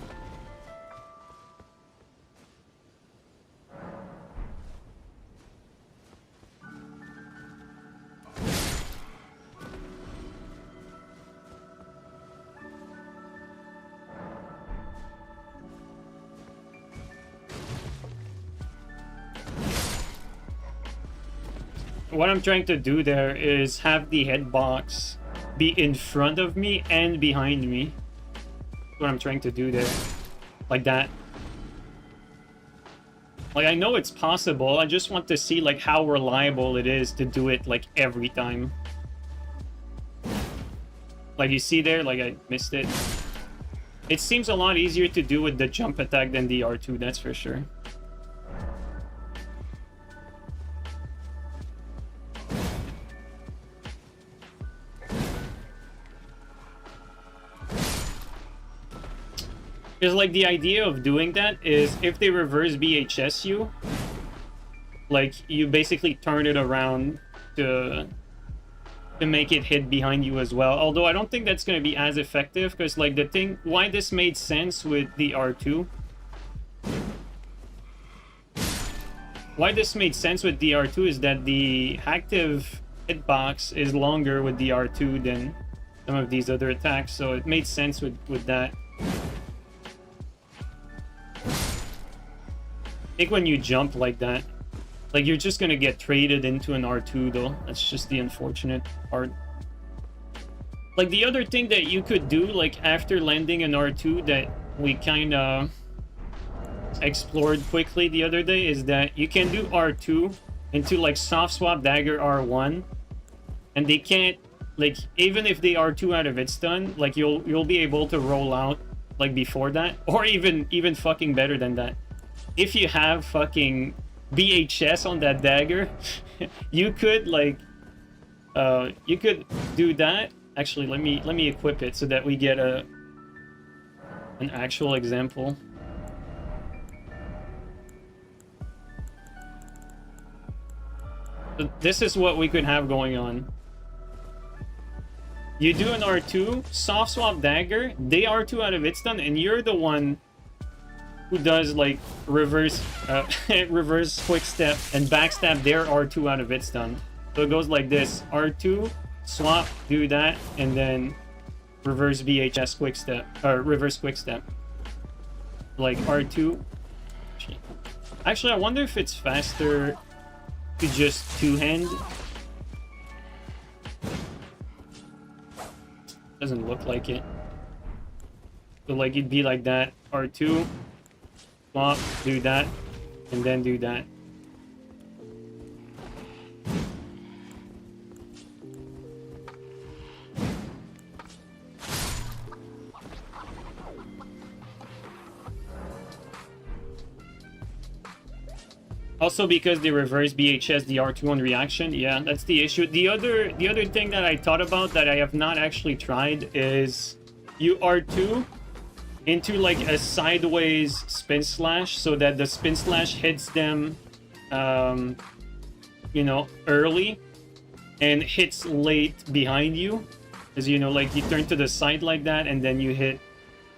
What I'm trying to do there is have the hitbox be in front of me and behind me. That's what I'm trying to do there. Like that. Like, I know it's possible. I just want to see like how reliable it is to do it like every time. Like, you see there, like I missed it. It seems a lot easier to do with the jump attack than the R2, that's for sure. Because like the idea of doing that is if they reverse BHS you, like you basically turn it around to make it hit behind you as well. Although I don't think that's going to be as effective, because like the thing, why this made sense with the R2. Why this made sense with the R2 is that the active hitbox is longer with the R2 than some of these other attacks, so it made sense with that. I think when you jump like that, like you're just gonna get traded into an R2 though. That's just the unfortunate part. Like the other thing that you could do, like after landing an R2 that we kind of explored quickly the other day, is that you can do R2 into like soft swap dagger R1, and they can't, like, even if they R2 out of its stun, like you'll be able to roll out like before that, or even fucking better than that. If you have fucking BHS on that dagger, you could like you could do that. Actually, let me equip it so that we get an actual example. So this is what we could have going on. You do an R2, soft swap dagger, they R2 out of its stun, and you're the one who does like reverse quick step and backstab their R2 out of its stun. So it goes like this: R2, swap, do that, and then reverse BHS quick step, or reverse quick step. Like R2. Actually, I wonder if it's faster to just two-hand. Doesn't look like it. So like it'd be like that. R2, swap, do that, and then do that. Also because they reverse BHS the R2 on reaction, yeah, that's the issue. The other thing that I thought about that I have not actually tried is you R2 into like a sideways spin slash so that the spin slash hits them, you know, early and hits late behind you. As you know, like you turn to the side like that and then you hit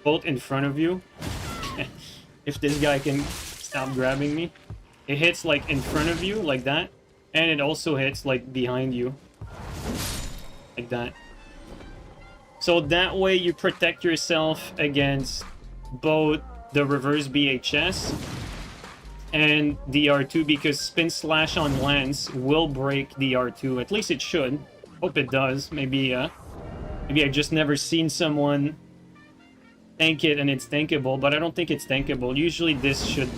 both in front of you. If this guy can stop grabbing me. It hits like in front of you like that, and it also hits like behind you like that. So that way you protect yourself against both the reverse BHS and the R2, because spin slash on lance will break the R2. At least it should. Hope it does. Maybe I've just never seen someone tank it and it's tankable, but I don't think it's tankable. Usually this should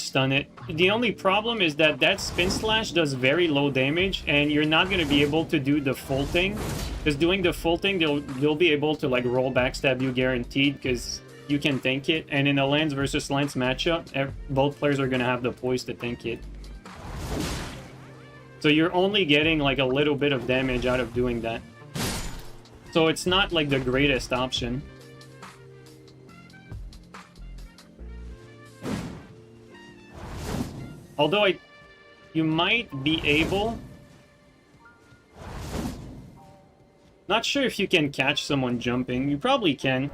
stun it. The only problem is that that spin slash does very low damage, and you're not going to be able to do the full thing. Because doing the full thing, they'll be able to like roll backstab you guaranteed, because you can tank it. And in a lance versus lance matchup, both players are going to have the poise to tank it. So you're only getting like a little bit of damage out of doing that. So it's not like the greatest option. Although you might be able... Not sure if you can catch someone jumping. You probably can.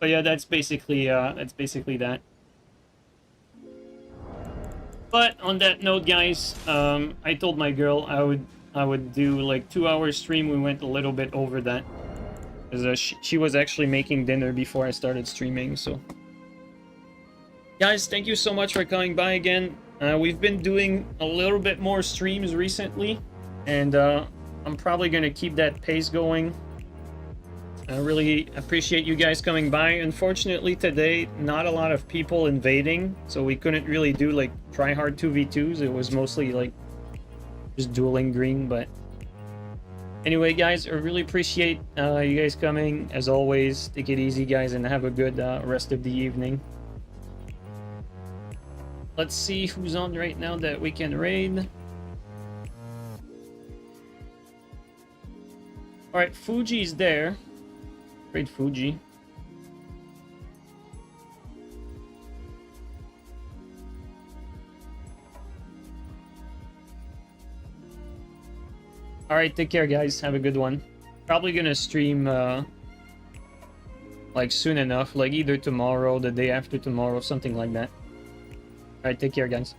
But yeah, that's basically that. But on that note, guys, I told my girl I would do like 2-hour stream. We went a little bit over that, because she was actually making dinner before I started streaming. So guys, thank you so much for coming by again. We've been doing a little bit more streams recently, and I'm probably gonna keep that pace going. I really appreciate you guys coming by. Unfortunately today, not a lot of people invading, so we couldn't really do like try-hard 2v2s. It was mostly like just dueling green. But anyway, guys, I really appreciate you guys coming. As always, take it easy, guys, and have a good rest of the evening. Let's see who's on right now that we can raid. Alright, Fuji's there. Raid Fuji. Alright, take care, guys. Have a good one. Probably gonna stream like soon enough, like either tomorrow, the day after tomorrow, something like that. Alright, take care, guys.